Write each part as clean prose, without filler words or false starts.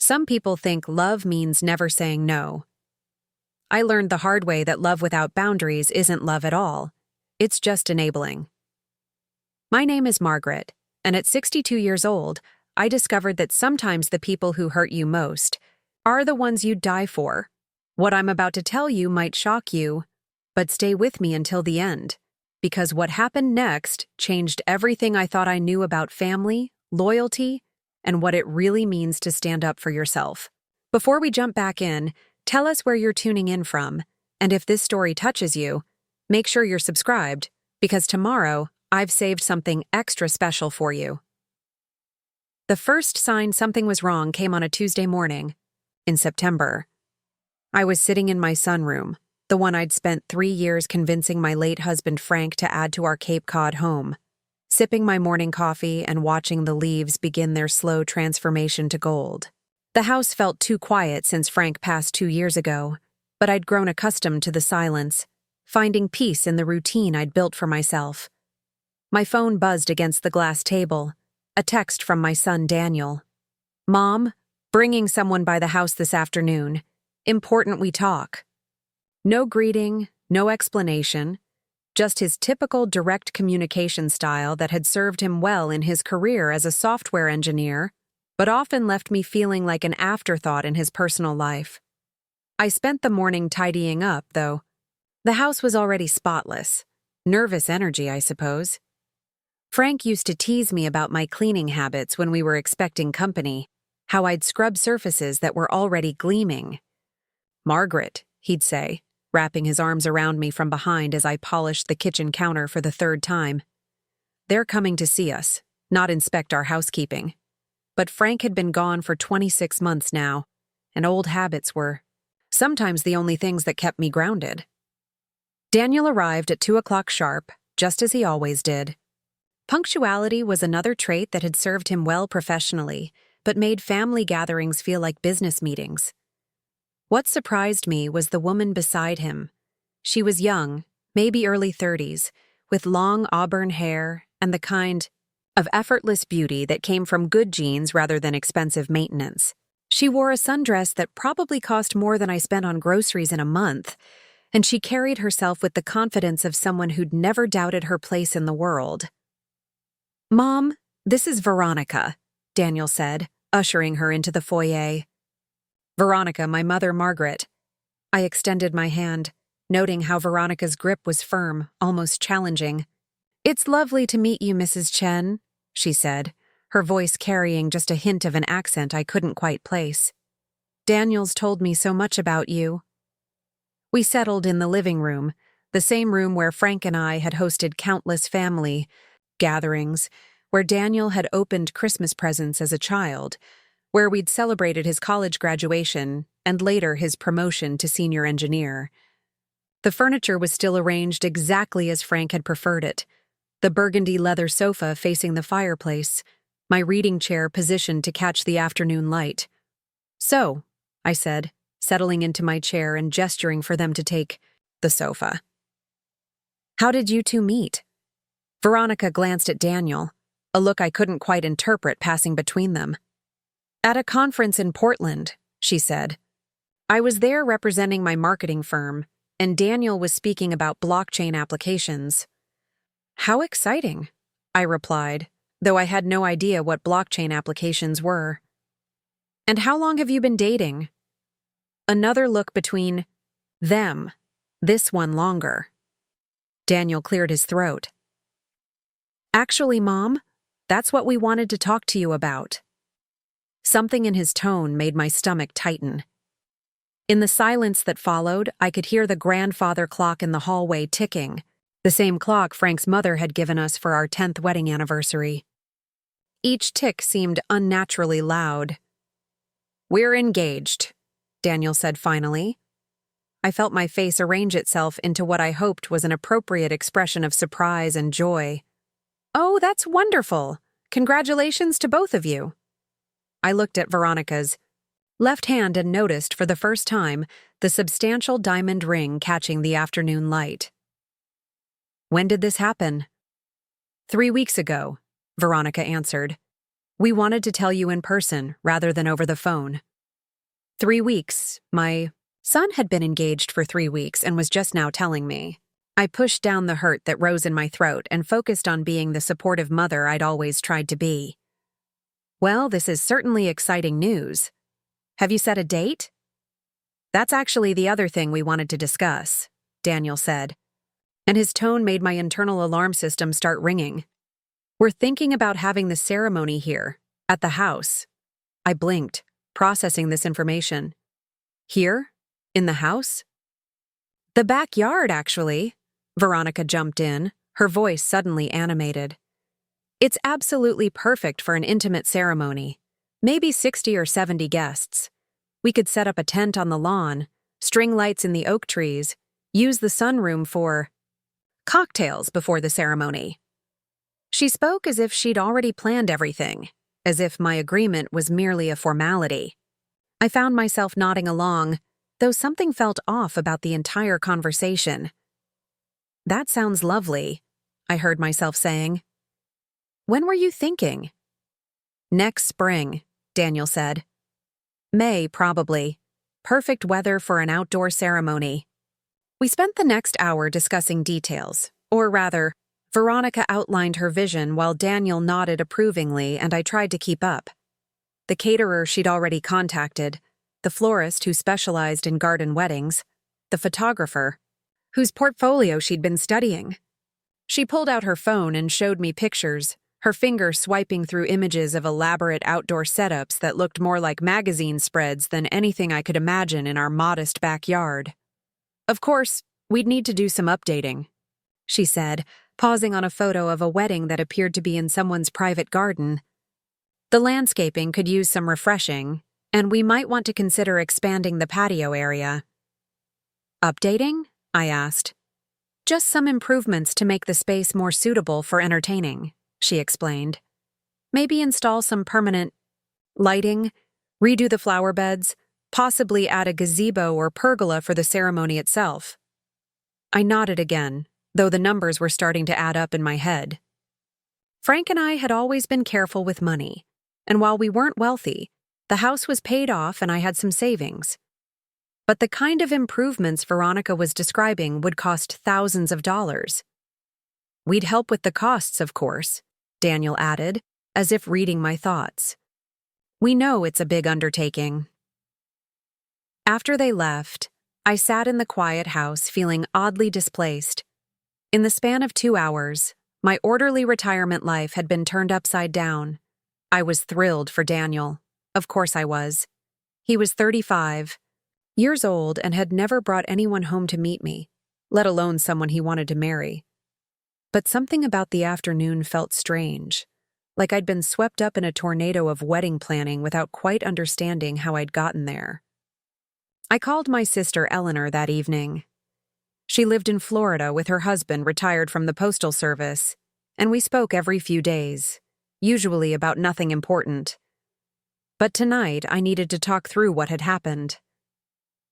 Some people think love means never saying no. I learned the hard way that love without boundaries isn't love at all. It's just enabling. My name is Margaret, and at 62 years old, I discovered that sometimes the people who hurt you most are the ones you'd die for. What I'm about to tell you might shock you, but stay with me until the end, because what happened next changed everything I thought I knew about family, loyalty, and what it really means to stand up for yourself. Before we jump back in, tell us where you're tuning in from, and if this story touches you, make sure you're subscribed, because tomorrow I've saved something extra special for you. The first sign something was wrong came on a Tuesday morning, in September. I was sitting in my sunroom, the one I'd spent 3 years convincing my late husband Frank to add to our Cape Cod home, sipping my morning coffee and watching the leaves begin their slow transformation to gold. The house felt too quiet since Frank passed 2 years ago, but I'd grown accustomed to the silence, finding peace in the routine I'd built for myself. My phone buzzed against the glass table, a text from my son Daniel. "Mom, bringing someone by the house this afternoon. Important we talk." No greeting, no explanation, just his typical direct communication style that had served him well in his career as a software engineer, but often left me feeling like an afterthought in his personal life. I spent the morning tidying up, though. The house was already spotless. Nervous energy, I suppose. Frank used to tease me about my cleaning habits when we were expecting company, how I'd scrub surfaces that were already gleaming. "Margaret," he'd say, wrapping his arms around me from behind as I polished the kitchen counter for the 3rd time. "They're coming to see us, not inspect our housekeeping." But Frank had been gone for 26 months now, and old habits were sometimes the only things that kept me grounded. Daniel arrived at 2 o'clock sharp, just as he always did. Punctuality was another trait that had served him well professionally, but made family gatherings feel like business meetings. What surprised me was the woman beside him. She was young, maybe early 30s, with long auburn hair and the kind of effortless beauty that came from good genes rather than expensive maintenance. She wore a sundress that probably cost more than I spent on groceries in a month, and she carried herself with the confidence of someone who'd never doubted her place in the world. "Mom, this is Veronica," Daniel said, ushering her into the foyer. "Veronica, my mother Margaret." I extended my hand, noting how Veronica's grip was firm, almost challenging. "It's lovely to meet you, Mrs. Chen," she said, her voice carrying just a hint of an accent I couldn't quite place. "Daniel's told me so much about you." We settled in the living room, the same room where Frank and I had hosted countless family gatherings, where Daniel had opened Christmas presents as a child, where we'd celebrated his college graduation and later his promotion to senior engineer. The furniture was still arranged exactly as Frank had preferred it. The burgundy leather sofa facing the fireplace, my reading chair positioned to catch the afternoon light. "So," I said, settling into my chair and gesturing for them to take the sofa. "How did you two meet?" Veronica glanced at Daniel, a look I couldn't quite interpret passing between them. "At a conference in Portland," she said. "I was there representing my marketing firm, and Daniel was speaking about blockchain applications." "How exciting," I replied, though I had no idea what blockchain applications were. "And how long have you been dating?" Another look between them, this one longer. Daniel cleared his throat. "Actually, Mom, that's what we wanted to talk to you about." Something in his tone made my stomach tighten. In the silence that followed, I could hear the grandfather clock in the hallway ticking, the same clock Frank's mother had given us for our 10th wedding anniversary. Each tick seemed unnaturally loud. "We're engaged," Daniel said finally. I felt my face arrange itself into what I hoped was an appropriate expression of surprise and joy. "Oh, that's wonderful! Congratulations to both of you." I looked at Veronica's left hand and noticed for the first time the substantial diamond ring catching the afternoon light. "When did this happen?" 3 weeks ago, Veronica answered. "We wanted to tell you in person rather than over the phone." 3 weeks. My son had been engaged for 3 weeks and was just now telling me. I pushed down the hurt that rose in my throat and focused on being the supportive mother I'd always tried to be. Well, this is certainly exciting news. Have you set a date? That's actually the other thing we wanted to discuss, Daniel said, and his tone made my internal alarm system start ringing. We're thinking about having the ceremony here, at the house. I blinked, processing this information. Here? In the house? The backyard, actually. Veronica jumped in, her voice suddenly animated. It's absolutely perfect for an intimate ceremony. Maybe 60 or 70 guests. We could set up a tent on the lawn, string lights in the oak trees, use the sunroom for cocktails before the ceremony. She spoke as if she'd already planned everything, as if my agreement was merely a formality. I found myself nodding along, though something felt off about the entire conversation. That sounds lovely, I heard myself saying. When were you thinking? Next spring, Daniel said. May, probably. Perfect weather for an outdoor ceremony. We spent the next hour discussing details, or rather, Veronica outlined her vision while Daniel nodded approvingly and I tried to keep up. The caterer she'd already contacted, the florist who specialized in garden weddings, the photographer, whose portfolio she'd been studying. She pulled out her phone and showed me pictures, her finger swiping through images of elaborate outdoor setups that looked more like magazine spreads than anything I could imagine in our modest backyard. Of course, we'd need to do some updating, she said, pausing on a photo of a wedding that appeared to be in someone's private garden. The landscaping could use some refreshing, and we might want to consider expanding the patio area. Updating? I asked. Just some improvements to make the space more suitable for entertaining, she explained. Maybe install some permanent lighting, redo the flower beds, possibly add a gazebo or pergola for the ceremony itself. I nodded again, though the numbers were starting to add up in my head. Frank and I had always been careful with money, and while we weren't wealthy, the house was paid off and I had some savings. But the kind of improvements Veronica was describing would cost thousands of dollars. We'd help with the costs, of course, Daniel added, as if reading my thoughts. We know it's a big undertaking. After they left, I sat in the quiet house feeling oddly displaced. In the span of 2 hours, my orderly retirement life had been turned upside down. I was thrilled for Daniel. Of course I was. He was 35 years old and had never brought anyone home to meet me, let alone someone he wanted to marry. But something about the afternoon felt strange, like I'd been swept up in a tornado of wedding planning without quite understanding how I'd gotten there. I called my sister Eleanor that evening. She lived in Florida with her husband retired from the Postal Service, and we spoke every few days, usually about nothing important. But tonight I needed to talk through what had happened.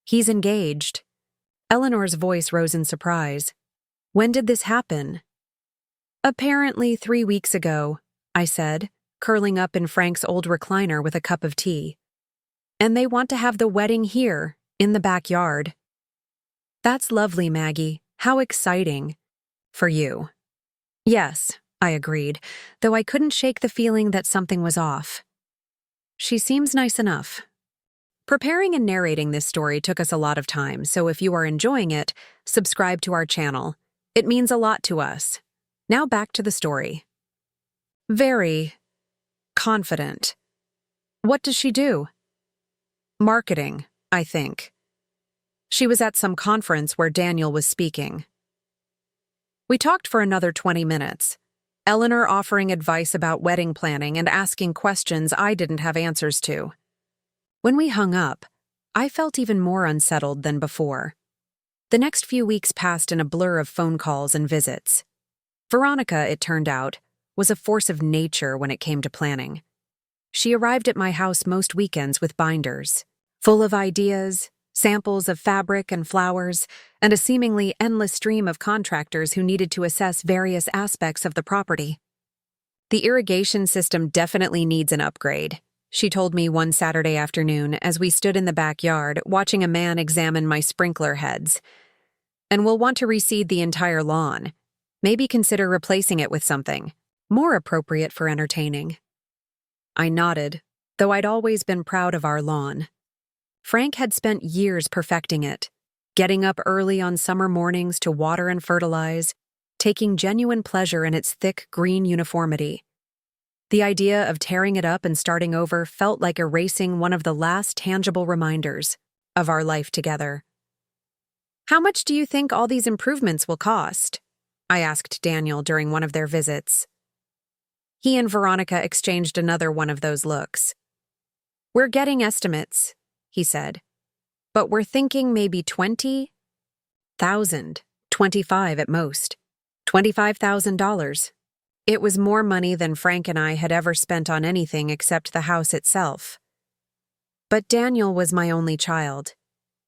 He's engaged. Eleanor's voice rose in surprise. When did this happen? Apparently 3 weeks ago, I said, curling up in Frank's old recliner with a cup of tea. And they want to have the wedding here, in the backyard. That's lovely, Maggie. How exciting. For you. Yes, I agreed, though I couldn't shake the feeling that something was off. She seems nice enough. Preparing and narrating this story took us a lot of time, so if you are enjoying it, subscribe to our channel. It means a lot to us. Now back to the story. Very confident. What does she do? Marketing, I think. She was at some conference where Daniel was speaking. We talked for another 20 minutes, Eleanor offering advice about wedding planning and asking questions I didn't have answers to. When we hung up, I felt even more unsettled than before. The next few weeks passed in a blur of phone calls and visits. Veronica, it turned out, was a force of nature when it came to planning. She arrived at my house most weekends with binders, full of ideas, samples of fabric and flowers, and a seemingly endless stream of contractors who needed to assess various aspects of the property. The irrigation system definitely needs an upgrade, she told me one Saturday afternoon as we stood in the backyard watching a man examine my sprinkler heads. "And we'll want to reseed the entire lawn. Maybe consider replacing it with something more appropriate for entertaining." I nodded, though I'd always been proud of our lawn. Frank had spent years perfecting it, getting up early on summer mornings to water and fertilize, taking genuine pleasure in its thick green uniformity. The idea of tearing it up and starting over felt like erasing one of the last tangible reminders of our life together. "How much do you think all these improvements will cost?" I asked Daniel during one of their visits. He and Veronica exchanged another one of those looks. "We're getting estimates," he said, "but we're thinking maybe 20,000, 25 at most, $25,000. It was more money than Frank and I had ever spent on anything except the house itself. But Daniel was my only child,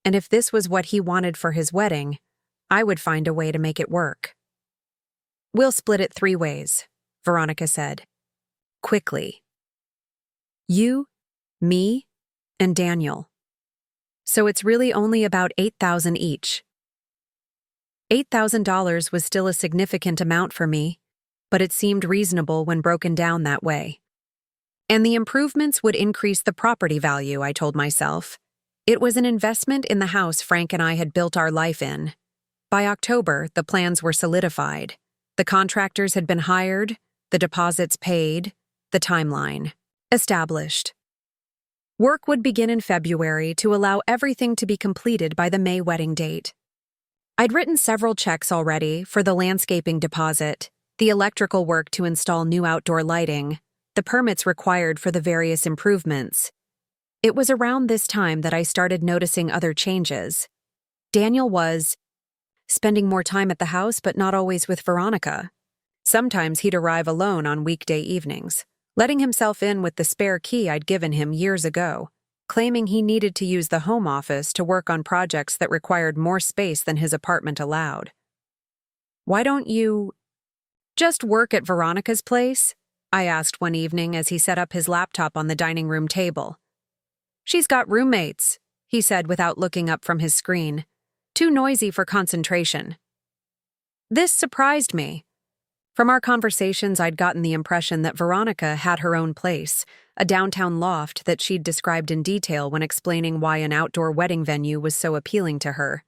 and if this was what he wanted for his wedding, I would find a way to make it work. "We'll split it 3 ways, Veronica said. Quickly. "You, me, and Daniel. So it's really only about $8,000 each." $8,000 was still a significant amount for me, but it seemed reasonable when broken down that way. And the improvements would increase the property value, I told myself. It was an investment in the house Frank and I had built our life in. By October, the plans were solidified. The contractors had been hired, the deposits paid, the timeline established. Work would begin in February to allow everything to be completed by the May wedding date. I'd written several checks already for the landscaping deposit, the electrical work to install new outdoor lighting, the permits required for the various improvements. It was around this time that I started noticing other changes. Daniel was spending more time at the house, but not always with Veronica. Sometimes he'd arrive alone on weekday evenings, letting himself in with the spare key I'd given him years ago, claiming he needed to use the home office to work on projects that required more space than his apartment allowed. "Why don't you just work at Veronica's place?" I asked one evening as he set up his laptop on the dining room table. "She's got roommates," he said without looking up from his screen. "Too noisy for concentration." This surprised me. From our conversations, I'd gotten the impression that Veronica had her own place, a downtown loft that she'd described in detail when explaining why an outdoor wedding venue was so appealing to her.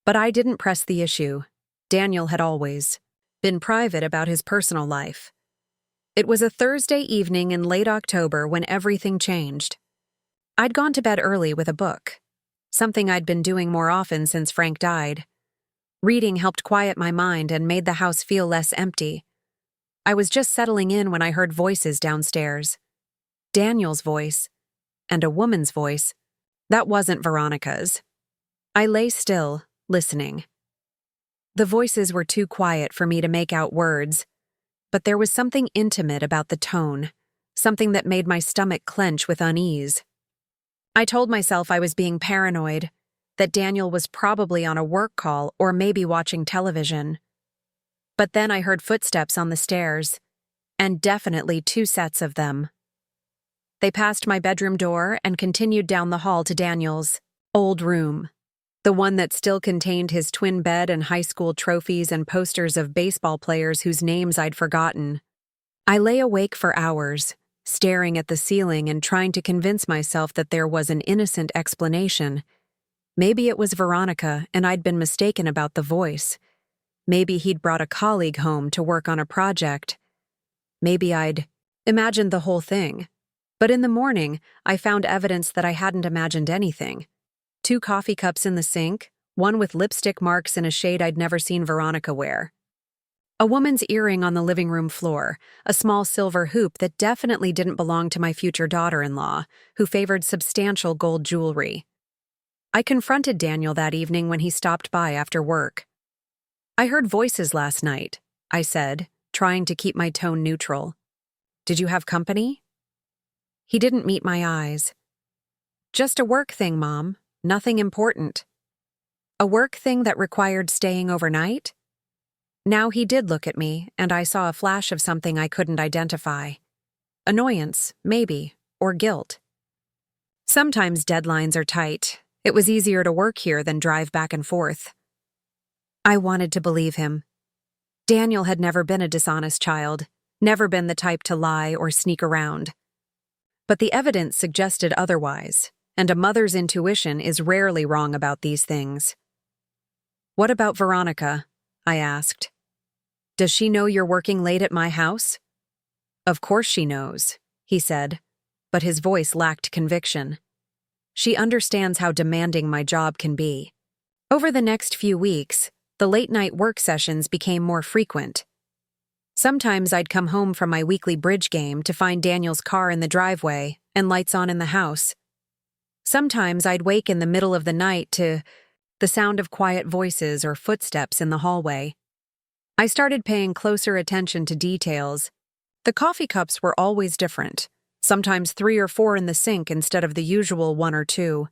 But I didn't press the issue. Daniel had always been private about his personal life. It was a Thursday evening in late October when everything changed. I'd gone to bed early with a book, something I'd been doing more often since Frank died. Reading helped quiet my mind and made the house feel less empty. I was just settling in when I heard voices downstairs. Daniel's voice, and a woman's voice. That wasn't Veronica's. I lay still, listening. The voices were too quiet for me to make out words, but there was something intimate about the tone, something that made my stomach clench with unease. I told myself I was being paranoid, that Daniel was probably on a work call or maybe watching television. But then I heard footsteps on the stairs, and definitely 2 sets of them. They passed my bedroom door and continued down the hall to Daniel's old room, the one that still contained his twin bed and high school trophies and posters of baseball players whose names I'd forgotten. I lay awake for hours, staring at the ceiling and trying to convince myself that there was an innocent explanation. Maybe it was Veronica and I'd been mistaken about the voice. Maybe he'd brought a colleague home to work on a project. Maybe I'd imagined the whole thing. But in the morning, I found evidence that I hadn't imagined anything. 2 coffee cups in the sink, one with lipstick marks in a shade I'd never seen Veronica wear. A woman's earring on the living room floor, a small silver hoop that definitely didn't belong to my future daughter-in-law, who favored substantial gold jewelry. I confronted Daniel that evening when he stopped by after work. "I heard voices last night," I said, trying to keep my tone neutral. "Did you have company?" He didn't meet my eyes. "Just a work thing, Mom. Nothing important." "A work thing that required staying overnight?" Now he did look at me, and I saw a flash of something I couldn't identify. Annoyance, maybe, or guilt. Sometimes deadlines are tight. It was easier to work here than drive back and forth. I wanted to believe him. Daniel had never been a dishonest child, never been the type to lie or sneak around. But the evidence suggested otherwise, and a mother's intuition is rarely wrong about these things. "What about Veronica?" I asked. "Does she know you're working late at my house?" "Of course she knows," he said, but his voice lacked conviction. "She understands how demanding my job can be." Over the next few weeks, the late-night work sessions became more frequent. Sometimes I'd come home from my weekly bridge game to find Daniel's car in the driveway and lights on in the house. Sometimes I'd wake in the middle of the night to the sound of quiet voices or footsteps in the hallway. I started paying closer attention to details. The coffee cups were always different, sometimes 3 or 4 in the sink instead of the usual 1 or 2.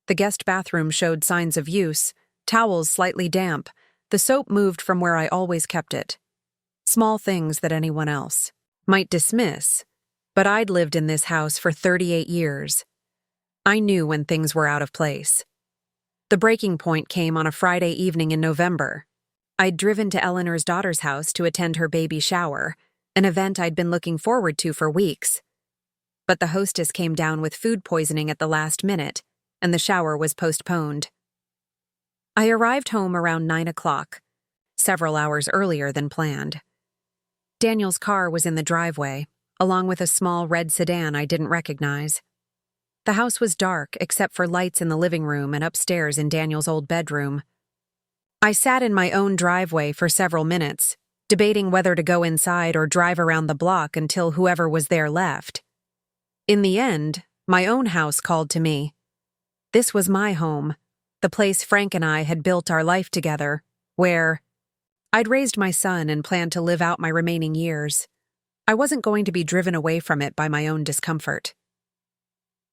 The guest bathroom showed signs of use, towels slightly damp, the soap moved from where I always kept it. Small things that anyone else might dismiss, but I'd lived in this house for 38 years. I knew when things were out of place. The breaking point came on a Friday evening in November. I'd driven to Eleanor's daughter's house to attend her baby shower, an event I'd been looking forward to for weeks. But the hostess came down with food poisoning at the last minute, and the shower was postponed. I arrived home around 9 o'clock, several hours earlier than planned. Daniel's car was in the driveway, along with a small red sedan I didn't recognize. The house was dark except for lights in the living room and upstairs in Daniel's old bedroom. I sat in my own driveway for several minutes, debating whether to go inside or drive around the block until whoever was there left. In the end, my own house called to me. This was my home, the place Frank and I had built our life together, where I'd raised my son and planned to live out my remaining years. I wasn't going to be driven away from it by my own discomfort.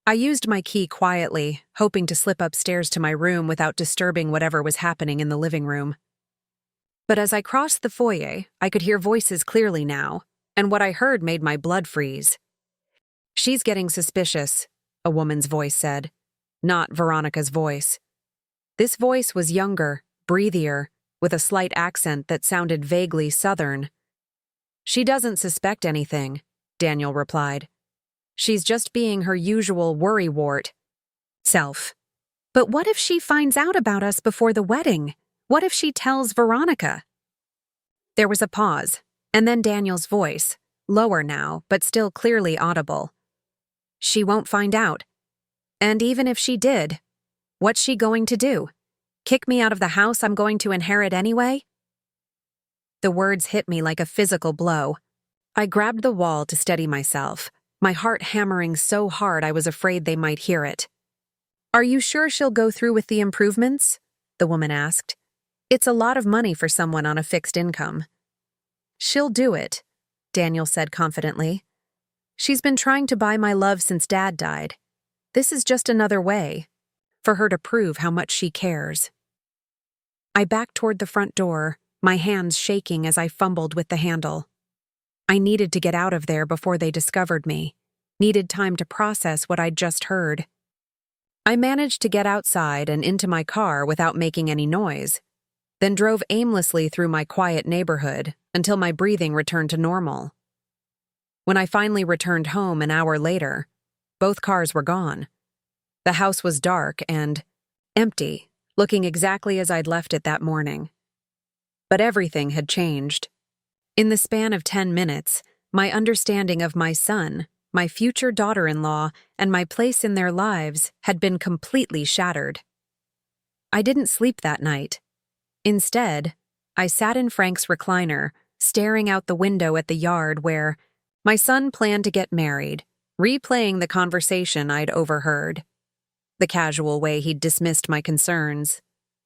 I used my key quietly, hoping to slip upstairs to my room without disturbing whatever was happening in the living room. But as I crossed the foyer, I could hear voices clearly now, and what I heard made my blood freeze. "She's getting suspicious," a woman's voice said, not Veronica's voice. This voice was younger, breathier, with a slight accent that sounded vaguely southern. "She doesn't suspect anything," Daniel replied. "She's just being her usual worrywart self." "But what if she finds out about us before the wedding? What if she tells Veronica?" There was a pause, and then Daniel's voice, lower now, but still clearly audible. "She won't find out. And even if she did, what's she going to do? Kick me out of the house I'm going to inherit anyway?" The words hit me like a physical blow. I grabbed the wall to steady myself, my heart hammering so hard I was afraid they might hear it. "Are you sure she'll go through with the improvements?" the woman asked. "It's a lot of money for someone on a fixed income." "She'll do it," Daniel said confidently. "She's been trying to buy my love since Dad died. This is just another way for her to prove how much she cares." I backed toward the front door, my hands shaking as I fumbled with the handle. I needed to get out of there before they discovered me, needed time to process what I'd just heard. I managed to get outside and into my car without making any noise, then drove aimlessly through my quiet neighborhood until my breathing returned to normal. When I finally returned home an hour later, both cars were gone. The house was dark and empty, looking exactly as I'd left it that morning. But everything had changed. In the span of 10 minutes, my understanding of my son, my future daughter-in-law, and my place in their lives had been completely shattered. I didn't sleep that night. Instead, I sat in Frank's recliner, staring out the window at the yard where my son planned to get married, replaying the conversation I'd overheard. The casual way he'd dismissed my concerns.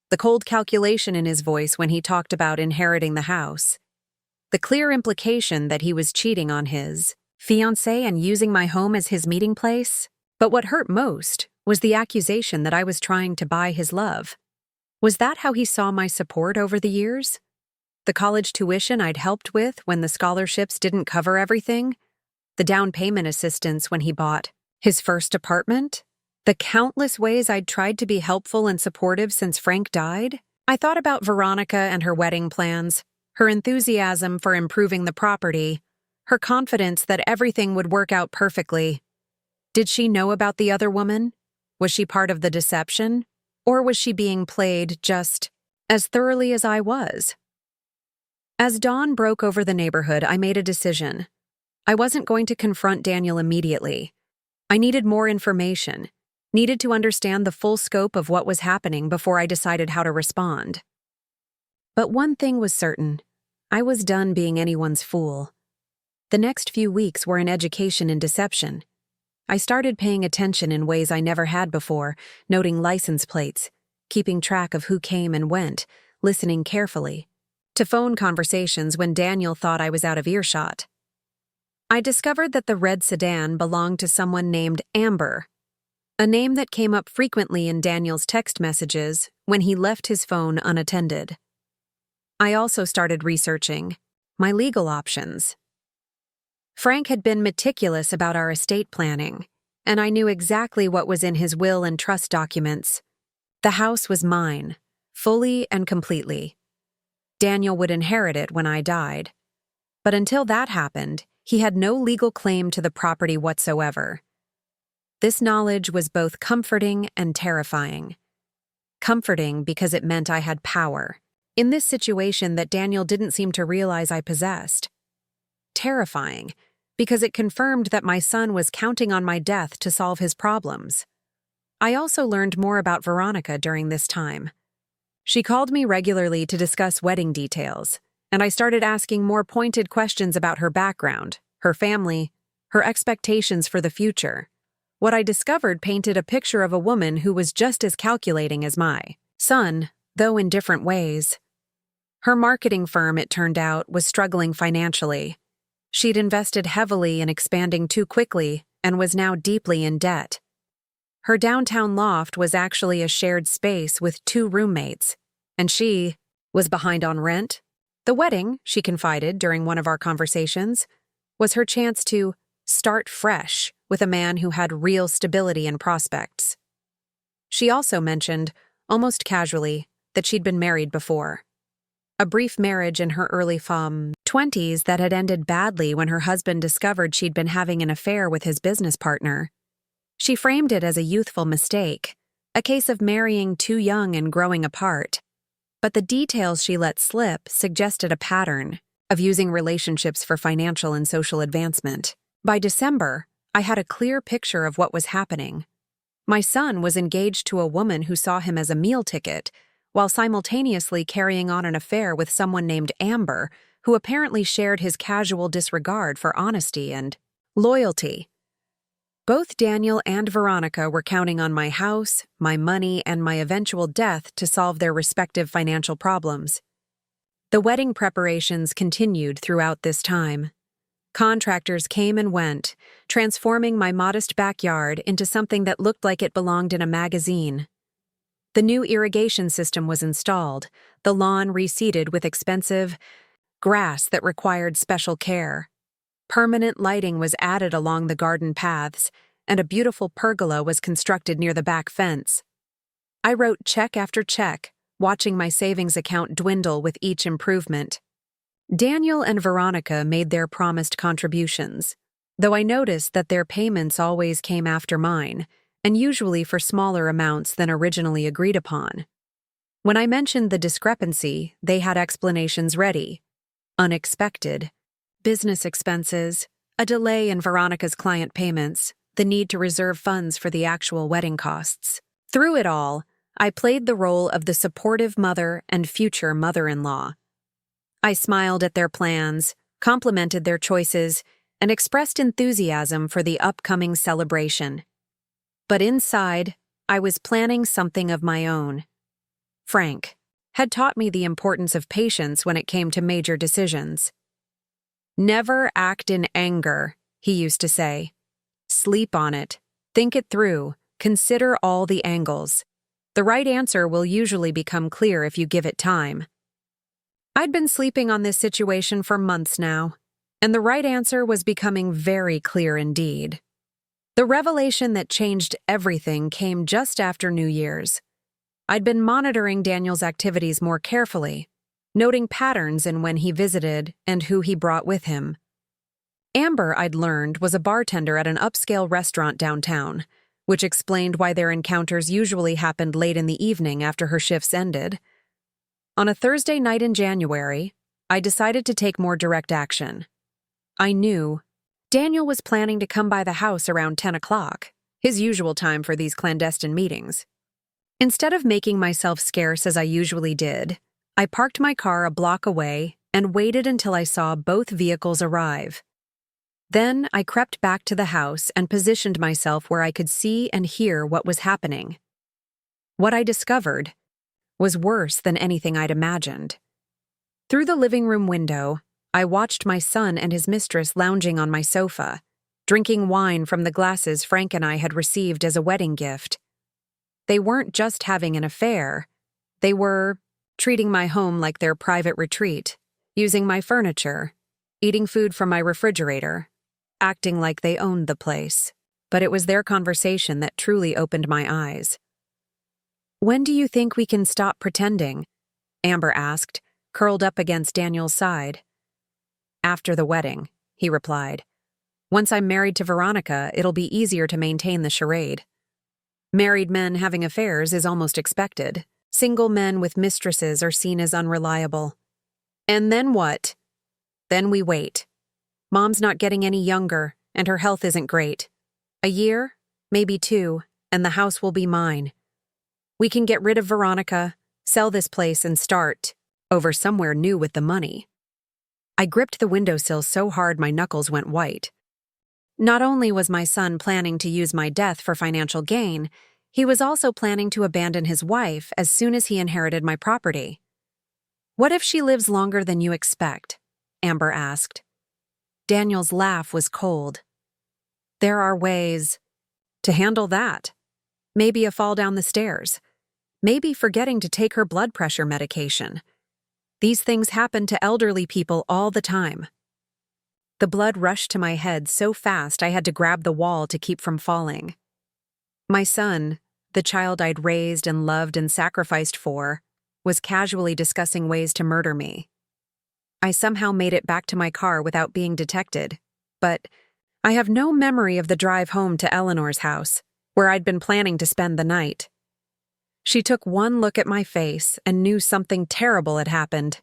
The cold calculation in his voice when he talked about inheriting the house. The clear implication that he was cheating on his fiancée and using my home as his meeting place. But what hurt most was the accusation that I was trying to buy his love. Was that how he saw my support over the years? The college tuition I'd helped with when the scholarships didn't cover everything? The down payment assistance when he bought his first apartment? The countless ways I'd tried to be helpful and supportive since Frank died. I thought about Veronica and her wedding plans, her enthusiasm for improving the property, her confidence that everything would work out perfectly. Did she know about the other woman? Was she part of the deception? Or was she being played just as thoroughly as I was? As dawn broke over the neighborhood, I made a decision. I wasn't going to confront Daniel immediately. I needed more information, needed to understand the full scope of what was happening before I decided how to respond. But one thing was certain. I was done being anyone's fool. The next few weeks were an education in deception. I started paying attention in ways I never had before, noting license plates, keeping track of who came and went, listening carefully, to phone conversations when Daniel thought I was out of earshot. I discovered that the red sedan belonged to someone named Amber, a name that came up frequently in Daniel's text messages when he left his phone unattended. I also started researching my legal options. Frank had been meticulous about our estate planning, and I knew exactly what was in his will and trust documents. The house was mine, fully and completely. Daniel would inherit it when I died. But until that happened, he had no legal claim to the property whatsoever. This knowledge was both comforting and terrifying. Comforting because it meant I had power, in this situation that Daniel didn't seem to realize I possessed. Terrifying, because it confirmed that my son was counting on my death to solve his problems. I also learned more about Veronica during this time. She called me regularly to discuss wedding details, and I started asking more pointed questions about her background, her family, her expectations for the future. What I discovered painted a picture of a woman who was just as calculating as my son, though in different ways. Her marketing firm, it turned out, was struggling financially. She'd invested heavily in expanding too quickly and was now deeply in debt. Her downtown loft was actually a shared space with 2 roommates, and she was behind on rent. The wedding, she confided during one of our conversations, was her chance to start fresh with a man who had real stability and prospects. She also mentioned, almost casually, that she'd been married before. A brief marriage in her early 20s that had ended badly when her husband discovered she'd been having an affair with his business partner. She framed it as a youthful mistake, a case of marrying too young and growing apart. But the details she let slip suggested a pattern of using relationships for financial and social advancement. By December, I had a clear picture of what was happening. My son was engaged to a woman who saw him as a meal ticket, while simultaneously carrying on an affair with someone named Amber, who apparently shared his casual disregard for honesty and loyalty. Both Daniel and Veronica were counting on my house, my money, and my eventual death to solve their respective financial problems. The wedding preparations continued throughout this time. Contractors came and went, transforming my modest backyard into something that looked like it belonged in a magazine. The new irrigation system was installed, the lawn reseeded with expensive grass that required special care. Permanent lighting was added along the garden paths, and a beautiful pergola was constructed near the back fence. I wrote check after check, watching my savings account dwindle with each improvement. Daniel and Veronica made their promised contributions, though I noticed that their payments always came after mine, and usually for smaller amounts than originally agreed upon. When I mentioned the discrepancy, they had explanations ready. Unexpected. Business expenses, a delay in Veronica's client payments, the need to reserve funds for the actual wedding costs. Through it all, I played the role of the supportive mother and future mother-in-law. I smiled at their plans, complimented their choices, and expressed enthusiasm for the upcoming celebration. But inside, I was planning something of my own. Frank had taught me the importance of patience when it came to major decisions. Never act in anger, he used to say. Sleep on it, think it through, consider all the angles. The right answer will usually become clear if you give it time. I'd been sleeping on this situation for months now, and the right answer was becoming very clear indeed. The revelation that changed everything came just after New Year's. I'd been monitoring Daniel's activities more carefully, noting patterns in when he visited and who he brought with him. Amber, I'd learned, was a bartender at an upscale restaurant downtown, which explained why their encounters usually happened late in the evening after her shifts ended. On a Thursday night in January, I decided to take more direct action. I knew Daniel was planning to come by the house around 10 o'clock, his usual time for these clandestine meetings. Instead of making myself scarce as I usually did, I parked my car a block away and waited until I saw both vehicles arrive. Then I crept back to the house and positioned myself where I could see and hear what was happening. What I discovered was worse than anything I'd imagined. Through the living room window, I watched my son and his mistress lounging on my sofa, drinking wine from the glasses Frank and I had received as a wedding gift. They weren't just having an affair, they were treating my home like their private retreat, using my furniture, eating food from my refrigerator, acting like they owned the place. But it was their conversation that truly opened my eyes. "When do you think we can stop pretending?" Amber asked, curled up against Daniel's side. "After the wedding," he replied. "Once I'm married to Veronica, it'll be easier to maintain the charade. Married men having affairs is almost expected. Single men with mistresses are seen as unreliable. And then what? Then we wait. Mom's not getting any younger, and her health isn't great. A year, maybe 2, and the house will be mine. We can get rid of Veronica, sell this place, and start over somewhere new with the money." I gripped the windowsill so hard my knuckles went white. Not only was my son planning to use my death for financial gain, he was also planning to abandon his wife as soon as he inherited my property. "What if she lives longer than you expect?" Amber asked. Daniel's laugh was cold. "There are ways to handle that. Maybe a fall down the stairs. Maybe forgetting to take her blood pressure medication. These things happen to elderly people all the time." The blood rushed to my head so fast I had to grab the wall to keep from falling. My son, the child I'd raised and loved and sacrificed for, was casually discussing ways to murder me. I somehow made it back to my car without being detected, but I have no memory of the drive home to Eleanor's house, where I'd been planning to spend the night. She took one look at my face and knew something terrible had happened.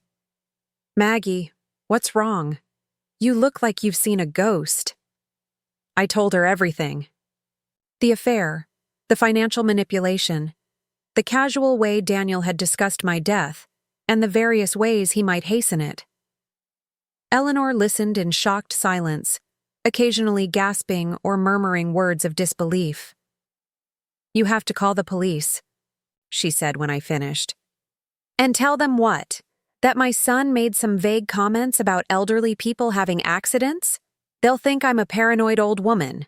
"Maggie, what's wrong? You look like you've seen a ghost." I told her everything. The affair, the financial manipulation, the casual way Daniel had discussed my death, and the various ways he might hasten it. Eleanor listened in shocked silence, occasionally gasping or murmuring words of disbelief. "You have to call the police," she said when I finished. "And tell them what? That my son made some vague comments about elderly people having accidents? They'll think I'm a paranoid old woman."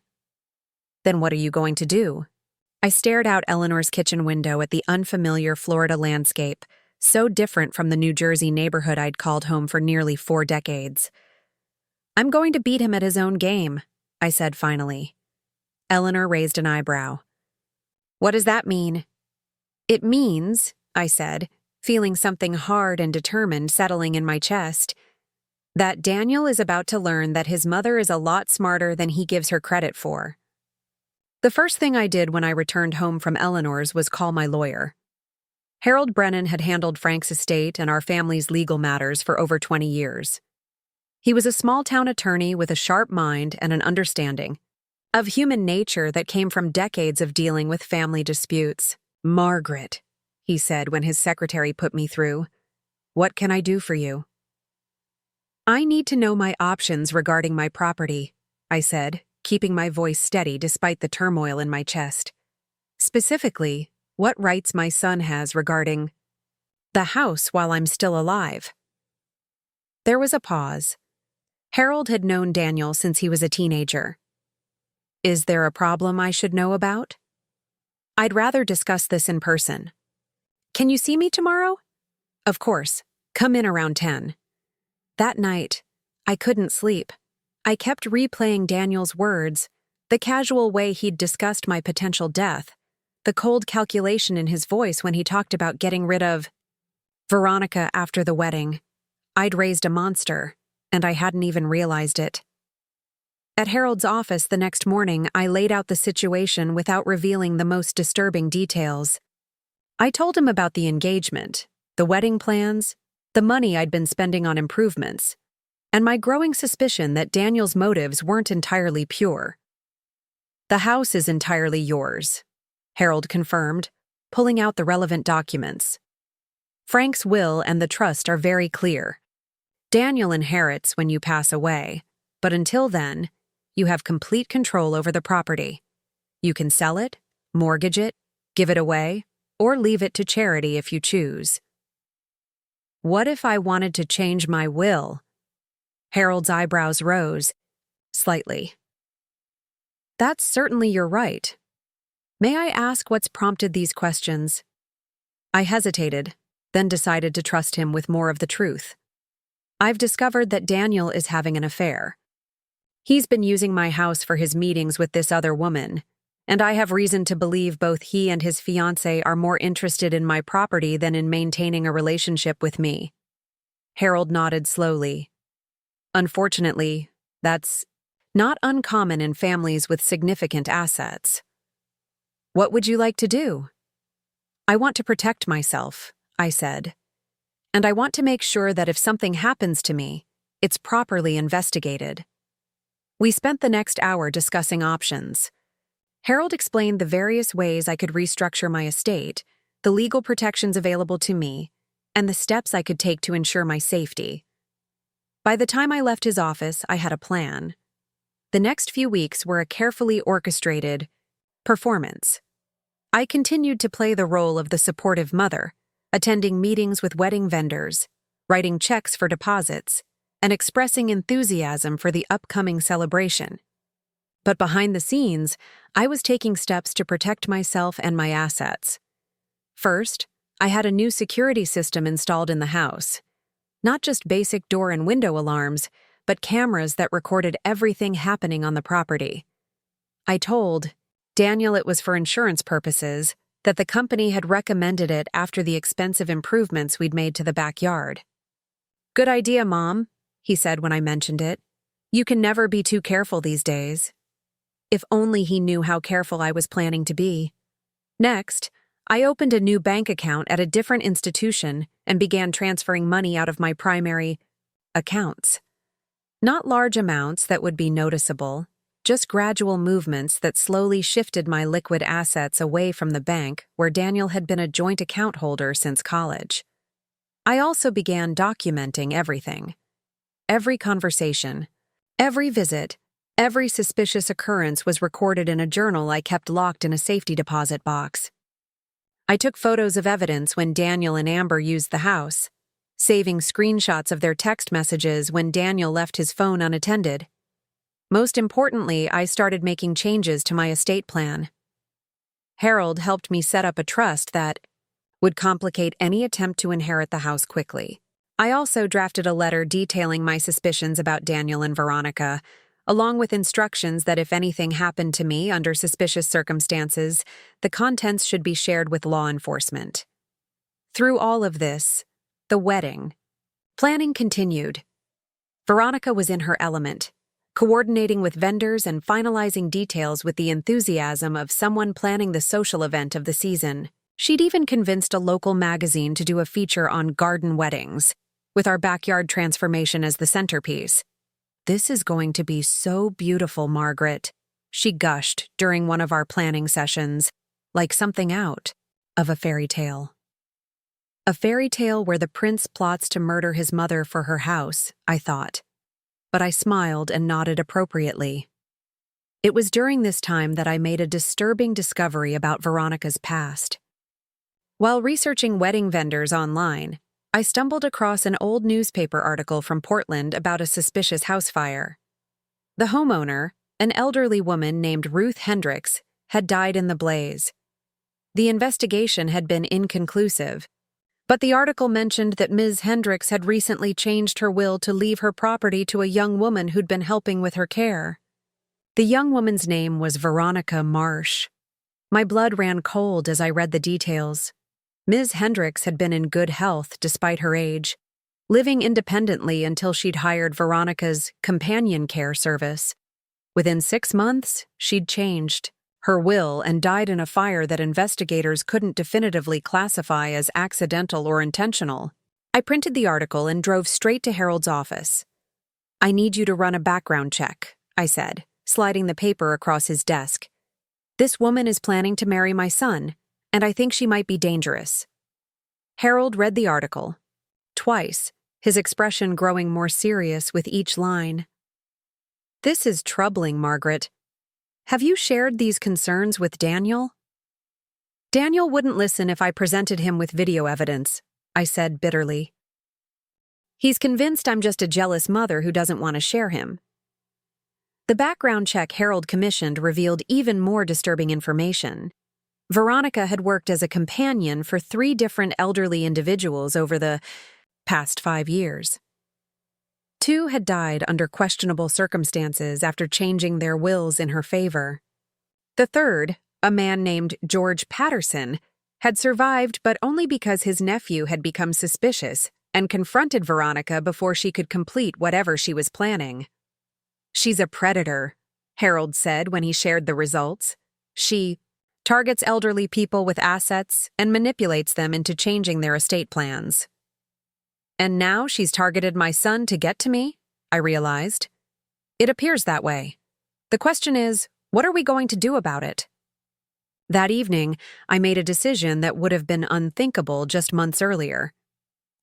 "Then what are you going to do?" I stared out Eleanor's kitchen window at the unfamiliar Florida landscape, so different from the New Jersey neighborhood I'd called home for nearly 4 decades. "I'm going to beat him at his own game," I said finally. Eleanor raised an eyebrow. "What does that mean?" "It means," I said, feeling something hard and determined settling in my chest, "that Daniel is about to learn that his mother is a lot smarter than he gives her credit for." The first thing I did when I returned home from Eleanor's was call my lawyer. Harold Brennan had handled Frank's estate and our family's legal matters for over 20 years. He was a small-town attorney with a sharp mind and an understanding of human nature that came from decades of dealing with family disputes. "Margaret," he said when his secretary put me through, "what can I do for you?" "I need to know my options regarding my property," I said, keeping my voice steady despite the turmoil in my chest. "Specifically, what rights my son has regarding the house while I'm still alive." There was a pause. Harold had known Daniel since he was a teenager. "Is there a problem I should know about?" "I'd rather discuss this in person." "Can you see me tomorrow?" "Of course. Come in around 10. That night, I couldn't sleep. I kept replaying Daniel's words. The casual way he'd discussed my potential death, the cold calculation in his voice when he talked about getting rid of Veronica after the wedding. I'd raised a monster, and I hadn't even realized it. At Harold's office the next morning, I laid out the situation without revealing the most disturbing details. I told him about the engagement, the wedding plans, the money I'd been spending on improvements, and my growing suspicion that Daniel's motives weren't entirely pure. "The house is entirely yours," Harold confirmed, pulling out the relevant documents. "Frank's will and the trust are very clear. Daniel inherits when you pass away, but until then, you have complete control over the property. You can sell it, mortgage it, give it away, or leave it to charity if you choose." "What if I wanted to change my will?" Harold's eyebrows rose slightly. "That's certainly your right. May I ask what's prompted these questions?" I hesitated, then decided to trust him with more of the truth. "I've discovered that Daniel is having an affair. He's been using my house for his meetings with this other woman, and I have reason to believe both he and his fiancée are more interested in my property than in maintaining a relationship with me." Harold nodded slowly. "Unfortunately, that's not uncommon in families with significant assets. What would you like to do?" "I want to protect myself," I said. "And I want to make sure that if something happens to me, it's properly investigated." We spent the next hour discussing options. Harold explained the various ways I could restructure my estate, the legal protections available to me, and the steps I could take to ensure my safety. By the time I left his office, I had a plan. The next few weeks were a carefully orchestrated performance. I continued to play the role of the supportive mother, attending meetings with wedding vendors, writing checks for deposits, and expressing enthusiasm for the upcoming celebration. But behind the scenes, I was taking steps to protect myself and my assets. First, I had a new security system installed in the house. Not just basic door and window alarms, but cameras that recorded everything happening on the property. I told Daniel it was for insurance purposes, that the company had recommended it after the expensive improvements we'd made to the backyard. "Good idea, Mom," he said when I mentioned it. "You can never be too careful these days." If only he knew how careful I was planning to be. Next, I opened a new bank account at a different institution and began transferring money out of my primary accounts. Not large amounts that would be noticeable, just gradual movements that slowly shifted my liquid assets away from the bank where Daniel had been a joint account holder since college. I also began documenting everything. Every conversation, every visit, every suspicious occurrence was recorded in a journal I kept locked in a safety deposit box. I took photos of evidence when Daniel and Amber used the house, saving screenshots of their text messages when Daniel left his phone unattended. Most importantly, I started making changes to my estate plan. Harold helped me set up a trust that would complicate any attempt to inherit the house quickly. I also drafted a letter detailing my suspicions about Daniel and Veronica, along with instructions that if anything happened to me under suspicious circumstances, the contents should be shared with law enforcement. Through all of this, the wedding planning continued. Veronica was in her element, coordinating with vendors and finalizing details with the enthusiasm of someone planning the social event of the season. She'd even convinced a local magazine to do a feature on garden weddings, with our backyard transformation as the centerpiece. "This is going to be so beautiful, Margaret," she gushed during one of our planning sessions, like something out of a fairy tale. A fairy tale where the prince plots to murder his mother for her house, I thought. But I smiled and nodded appropriately. It was during this time that I made a disturbing discovery about Veronica's past. While researching wedding vendors online, I stumbled across an old newspaper article from Portland about a suspicious house fire. The homeowner, an elderly woman named Ruth Hendricks, had died in the blaze. The investigation had been inconclusive, but the article mentioned that Ms. Hendricks had recently changed her will to leave her property to a young woman who'd been helping with her care. The young woman's name was Veronica Marsh. My blood ran cold as I read the details. Ms. Hendricks had been in good health despite her age, living independently until she'd hired Veronica's companion care service. Within 6 months, she'd changed her will and died in a fire that investigators couldn't definitively classify as accidental or intentional. I printed the article and drove straight to Harold's office. "I need you to run a background check," I said, sliding the paper across his desk. "This woman is planning to marry my son, and I think she might be dangerous." Harold read the article. Twice, his expression growing more serious with each line. "This is troubling, Margaret. Have you shared these concerns with Daniel?" "Daniel wouldn't listen if I presented him with video evidence," I said bitterly. "He's convinced I'm just a jealous mother who doesn't want to share him." The background check Harold commissioned revealed even more disturbing information. Veronica had worked as a companion for 3 different elderly individuals over the past 5 years. 2 had died under questionable circumstances after changing their wills in her favor. The third, a man named George Patterson, had survived but only because his nephew had become suspicious and confronted Veronica before she could complete whatever she was planning. "She's a predator," Harold said when he shared the results. "She targets elderly people with assets and manipulates them into changing their estate plans." "And now she's targeted my son to get to me?" I realized. "It appears that way. The question is, what are we going to do about it?" That evening, I made a decision that would have been unthinkable just months earlier.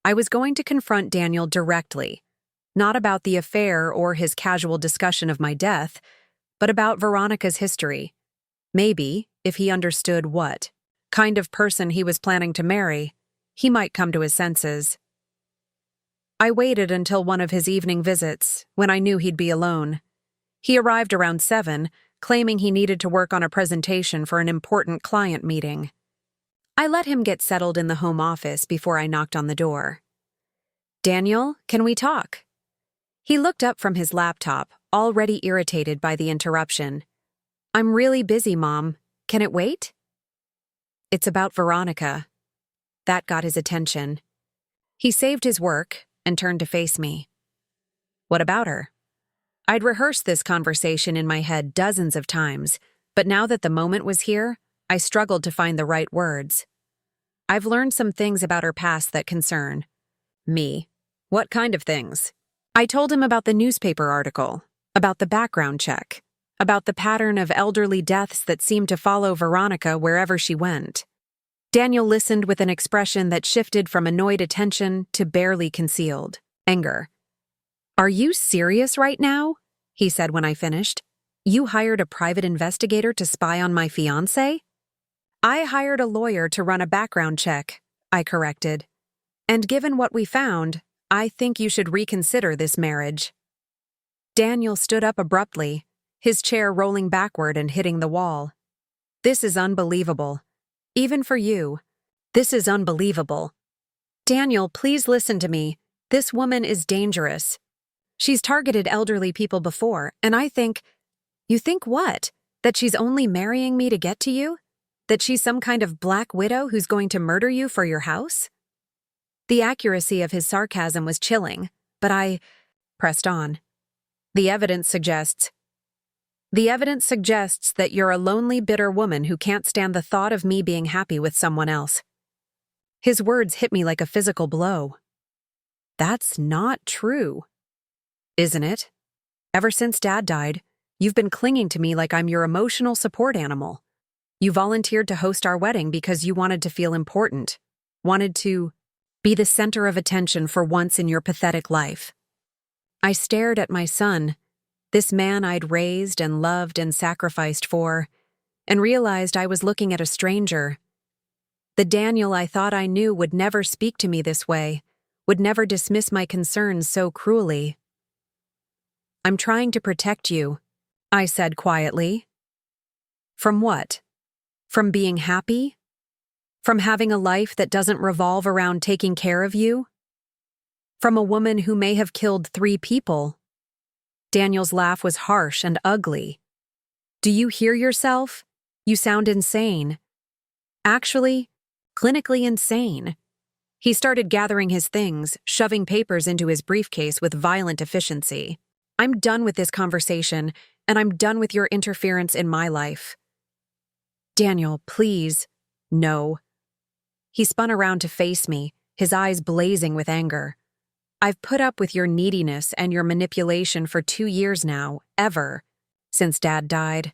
I was going to confront Daniel directly, not about the affair or his casual discussion of my death, but about Veronica's history. Maybe, if he understood what kind of person he was planning to marry, he might come to his senses. I waited until one of his evening visits, when I knew he'd be alone. He arrived around 7, claiming he needed to work on a presentation for an important client meeting. I let him get settled in the home office before I knocked on the door. "Daniel, can we talk?" He looked up from his laptop, already irritated by the interruption. "I'm really busy, Mom. Can it wait?" "It's about Veronica." That got his attention. He saved his work and turned to face me. "What about her?" I'd rehearsed this conversation in my head dozens of times, but now that the moment was here, I struggled to find the right words. "I've learned some things about her past that concern me." "What kind of things?" I told him about the newspaper article, about the background check, about the pattern of elderly deaths that seemed to follow Veronica wherever she went. Daniel listened with an expression that shifted from annoyed attention to barely concealed anger. "Are you serious right now?" he said when I finished. "You hired a private investigator to spy on my fiancé?" "I hired a lawyer to run a background check," I corrected. "And given what we found, I think you should reconsider this marriage." Daniel stood up abruptly, his chair rolling backward and hitting the wall. "This is unbelievable. Even for you. This is unbelievable. Daniel, please listen to me. This woman is dangerous. She's targeted elderly people before, and I think—" "You think what? That she's only marrying me to get to you? That she's some kind of black widow who's going to murder you for your house?" The accuracy of his sarcasm was chilling, but I pressed on. The evidence suggests that you're a lonely, bitter woman who can't stand the thought of me being happy with someone else." His words hit me like a physical blow. "That's not true." "Isn't it? Ever since Dad died, you've been clinging to me like I'm your emotional support animal. You volunteered to host our wedding because you wanted to feel important, wanted to be the center of attention for once in your pathetic life." I stared at my son, this man I'd raised and loved and sacrificed for, and realized I was looking at a stranger. The Daniel I thought I knew would never speak to me this way, would never dismiss my concerns so cruelly. "I'm trying to protect you," I said quietly. "From what? From being happy? From having a life that doesn't revolve around taking care of you? From a woman who may have killed 3 people?" Daniel's laugh was harsh and ugly, Do you hear yourself? You sound insane. Actually, clinically insane. He started gathering his things, shoving papers into his briefcase with violent efficiency. I'm done with this conversation, and I'm done with your interference in my life. Daniel, please. No. He spun around to face me, his eyes blazing with anger. I've put up with your neediness and your manipulation for 2 years now, ever, since Dad died.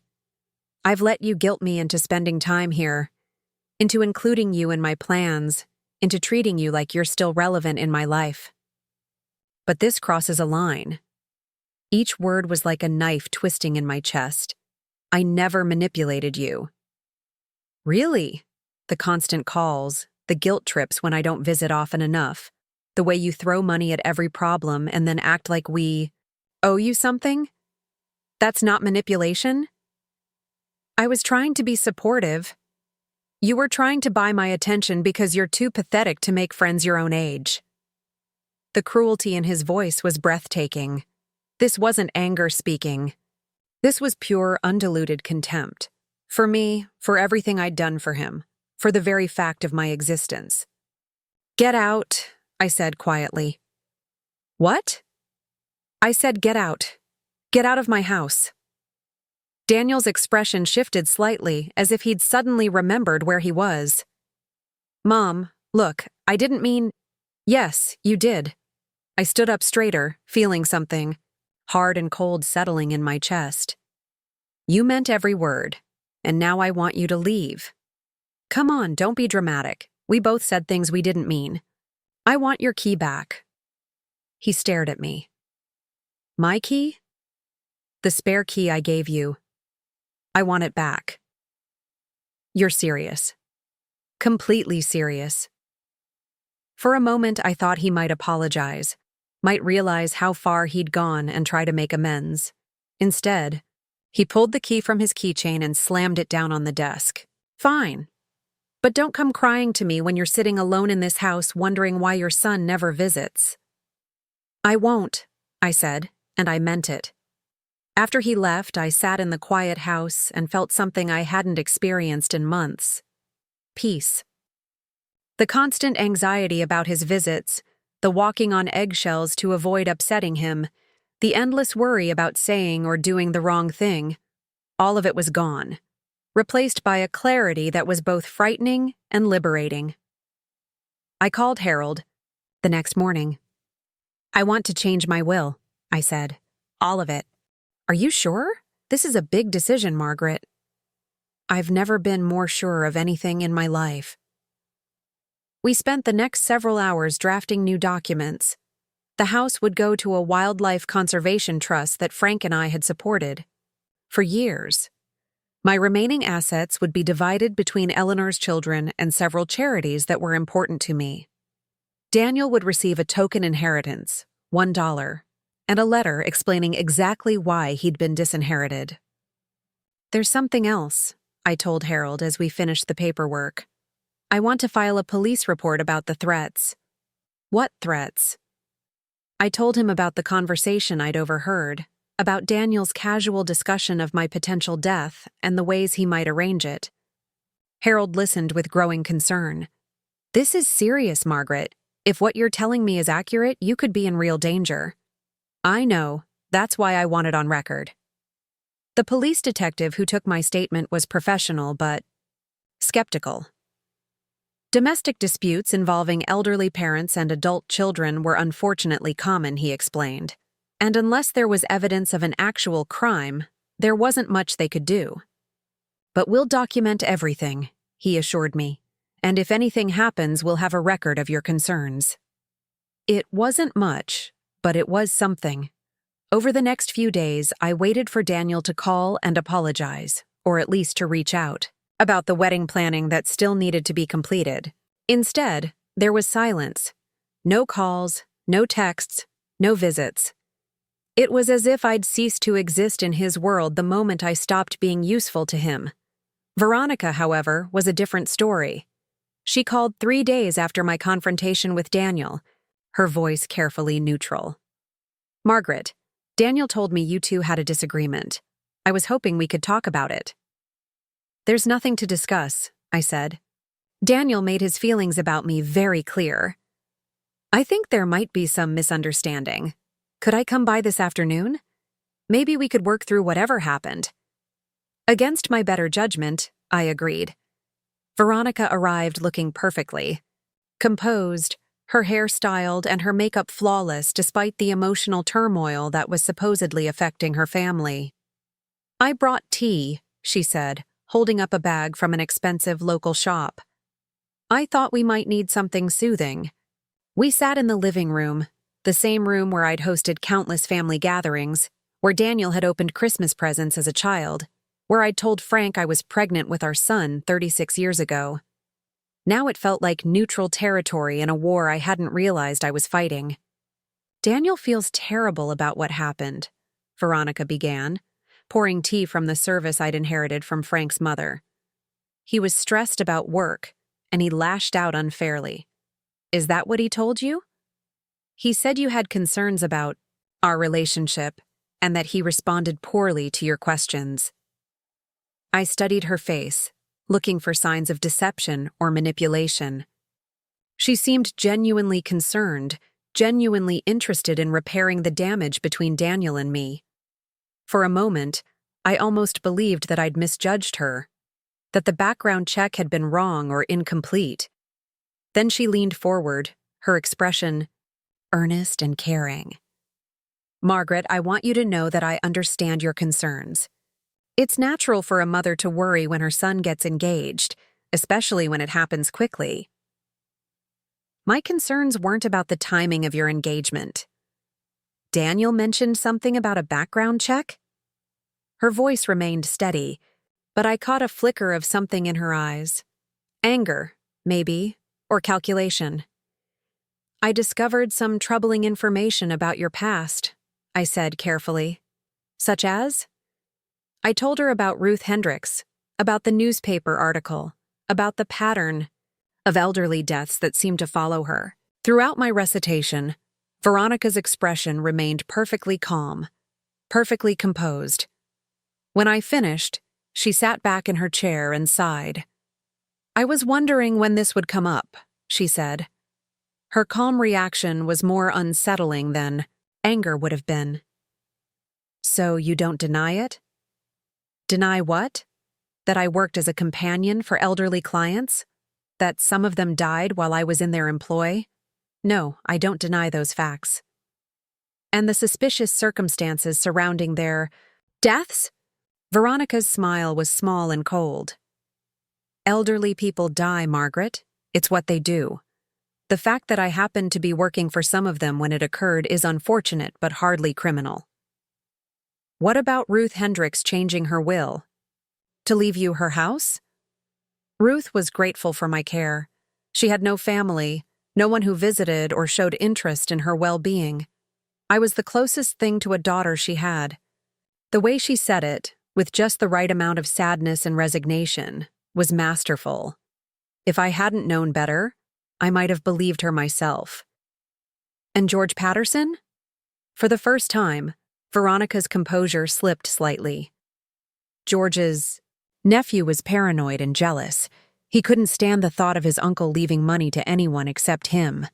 I've let you guilt me into spending time here, into including you in my plans, into treating you like you're still relevant in my life. But this crosses a line. Each word was like a knife twisting in my chest. I never manipulated you. Really? The constant calls, the guilt trips when I don't visit often enough, the way you throw money at every problem and then act like we owe you something? That's not manipulation? I was trying to be supportive. You were trying to buy my attention because you're too pathetic to make friends your own age. The cruelty in his voice was breathtaking. This wasn't anger speaking. This was pure, undiluted contempt. For me, for everything I'd done for him, for the very fact of my existence. Get out, I said quietly. What? I said get out. Get out of my house. Daniel's expression shifted slightly, as if he'd suddenly remembered where he was. Mom, look, I didn't mean… Yes, you did. I stood up straighter, feeling something, hard and cold settling in my chest. You meant every word, and now I want you to leave. Come on, don't be dramatic. We both said things we didn't mean. I want your key back. He stared at me. My key? The spare key I gave you. I want it back. You're serious. Completely serious. For a moment, I thought he might apologize, might realize how far he'd gone and try to make amends. Instead, he pulled the key from his keychain and slammed it down on the desk. Fine. But don't come crying to me when you're sitting alone in this house wondering why your son never visits. I won't, I said, and I meant it. After he left, I sat in the quiet house and felt something I hadn't experienced in months. Peace. The constant anxiety about his visits, the walking on eggshells to avoid upsetting him, the endless worry about saying or doing the wrong thing, all of it was gone, replaced by a clarity that was both frightening and liberating. I called Harold the next morning. I want to change my will, I said. All of it. Are you sure? This is a big decision, Margaret. I've never been more sure of anything in my life. We spent the next several hours drafting new documents. The house would go to a wildlife conservation trust that Frank and I had supported for years. My remaining assets would be divided between Eleanor's children and several charities that were important to me. Daniel would receive a token inheritance, $1, and a letter explaining exactly why he'd been disinherited. There's something else, I told Harold as we finished the paperwork. I want to file a police report about the threats. What threats? I told him about the conversation I'd overheard, about Daniel's casual discussion of my potential death and the ways he might arrange it. Harold listened with growing concern. This is serious, Margaret. If what you're telling me is accurate, you could be in real danger. I know. That's why I want it on record. The police detective who took my statement was professional but skeptical. Domestic disputes involving elderly parents and adult children were unfortunately common, he explained. And unless there was evidence of an actual crime, there wasn't much they could do. But we'll document everything, he assured me. And if anything happens, we'll have a record of your concerns. It wasn't much, but it was something. Over the next few days, I waited for Daniel to call and apologize, or at least to reach out, about the wedding planning that still needed to be completed. Instead, there was silence. No calls, no texts, no visits. It was as if I'd ceased to exist in his world the moment I stopped being useful to him. Veronica, however, was a different story. She called 3 days after my confrontation with Daniel, her voice carefully neutral. Margaret, Daniel told me you two had a disagreement. I was hoping we could talk about it. There's nothing to discuss, I said. Daniel made his feelings about me very clear. I think there might be some misunderstanding. Could I come by this afternoon? Maybe we could work through whatever happened. Against my better judgment, I agreed. Veronica arrived looking perfectly. Composed, her hair styled and her makeup flawless despite the emotional turmoil that was supposedly affecting her family. I brought tea, she said, holding up a bag from an expensive local shop. I thought we might need something soothing. We sat in the living room, the same room where I'd hosted countless family gatherings, where Daniel had opened Christmas presents as a child, where I'd told Frank I was pregnant with our son 36 years ago. Now it felt like neutral territory in a war I hadn't realized I was fighting. Daniel feels terrible about what happened, Veronica began, pouring tea from the service I'd inherited from Frank's mother. He was stressed about work, and he lashed out unfairly. Is that what he told you? He said you had concerns about our relationship, and that he responded poorly to your questions. I studied her face, looking for signs of deception or manipulation. She seemed genuinely concerned, genuinely interested in repairing the damage between Daniel and me. For a moment, I almost believed that I'd misjudged her, that the background check had been wrong or incomplete. Then she leaned forward, her expression earnest and caring. Margaret, I want you to know that I understand your concerns. It's natural for a mother to worry when her son gets engaged, especially when it happens quickly. My concerns weren't about the timing of your engagement. Daniel mentioned something about a background check? Her voice remained steady, but I caught a flicker of something in her eyes. Anger, maybe, or calculation. I discovered some troubling information about your past, I said carefully. Such as? I told her about Ruth Hendricks, about the newspaper article, about the pattern of elderly deaths that seemed to follow her. Throughout my recitation, Veronica's expression remained perfectly calm, perfectly composed. When I finished, she sat back in her chair and sighed. I was wondering when this would come up, she said. Her calm reaction was more unsettling than anger would have been. So you don't deny it? Deny what? That I worked as a companion for elderly clients? That some of them died while I was in their employ? No, I don't deny those facts. And the suspicious circumstances surrounding their deaths? Veronica's smile was small and cold. Elderly people die, Margaret. It's what they do. The fact that I happened to be working for some of them when it occurred is unfortunate but hardly criminal. What about Ruth Hendricks changing her will? To leave you her house? Ruth was grateful for my care. She had no family, no one who visited or showed interest in her well-being. I was the closest thing to a daughter she had. The way she said it, with just the right amount of sadness and resignation, was masterful. If I hadn't known better, I might have believed her myself. And George Patterson? For the first time, Veronica's composure slipped slightly. George's nephew was paranoid and jealous. He couldn't stand the thought of his uncle leaving money to anyone except him.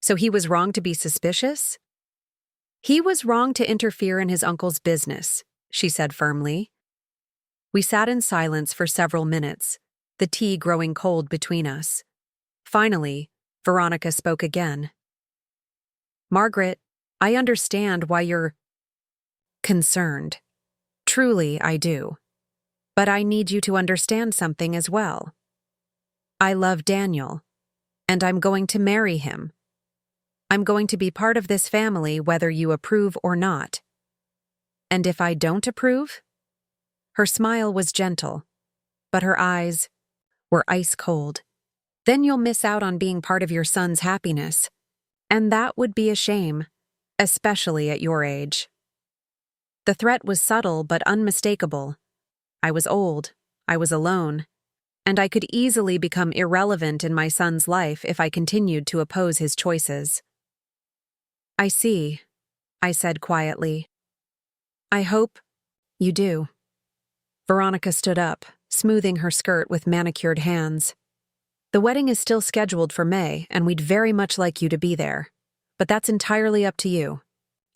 So he was wrong to be suspicious? He was wrong to interfere in his uncle's business, she said firmly. We sat in silence for several minutes, the tea growing cold between us. Finally, Veronica spoke again. Margaret, I understand why you're concerned. Truly, I do. But I need you to understand something as well. I love Daniel, and I'm going to marry him. I'm going to be part of this family whether you approve or not. And if I don't approve? Her smile was gentle, but her eyes were ice cold. Then you'll miss out on being part of your son's happiness, and that would be a shame, especially at your age. The threat was subtle but unmistakable. I was old, I was alone, and I could easily become irrelevant in my son's life if I continued to oppose his choices. I see, I said quietly. I hope You do. Veronica stood up, smoothing her skirt with manicured hands. The wedding is still scheduled for May, and we'd very much like you to be there. But that's entirely up to you.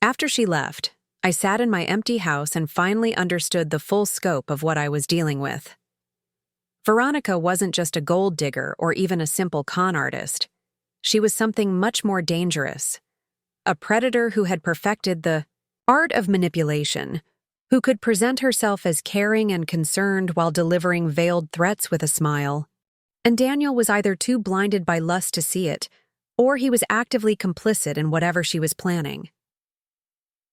After she left, I sat in my empty house and finally understood the full scope of what I was dealing with. Veronica wasn't just a gold digger or even a simple con artist. She was something much more dangerous. A predator who had perfected the art of manipulation, who could present herself as caring and concerned while delivering veiled threats with a smile. And Daniel was either too blinded by lust to see it, or he was actively complicit in whatever she was planning.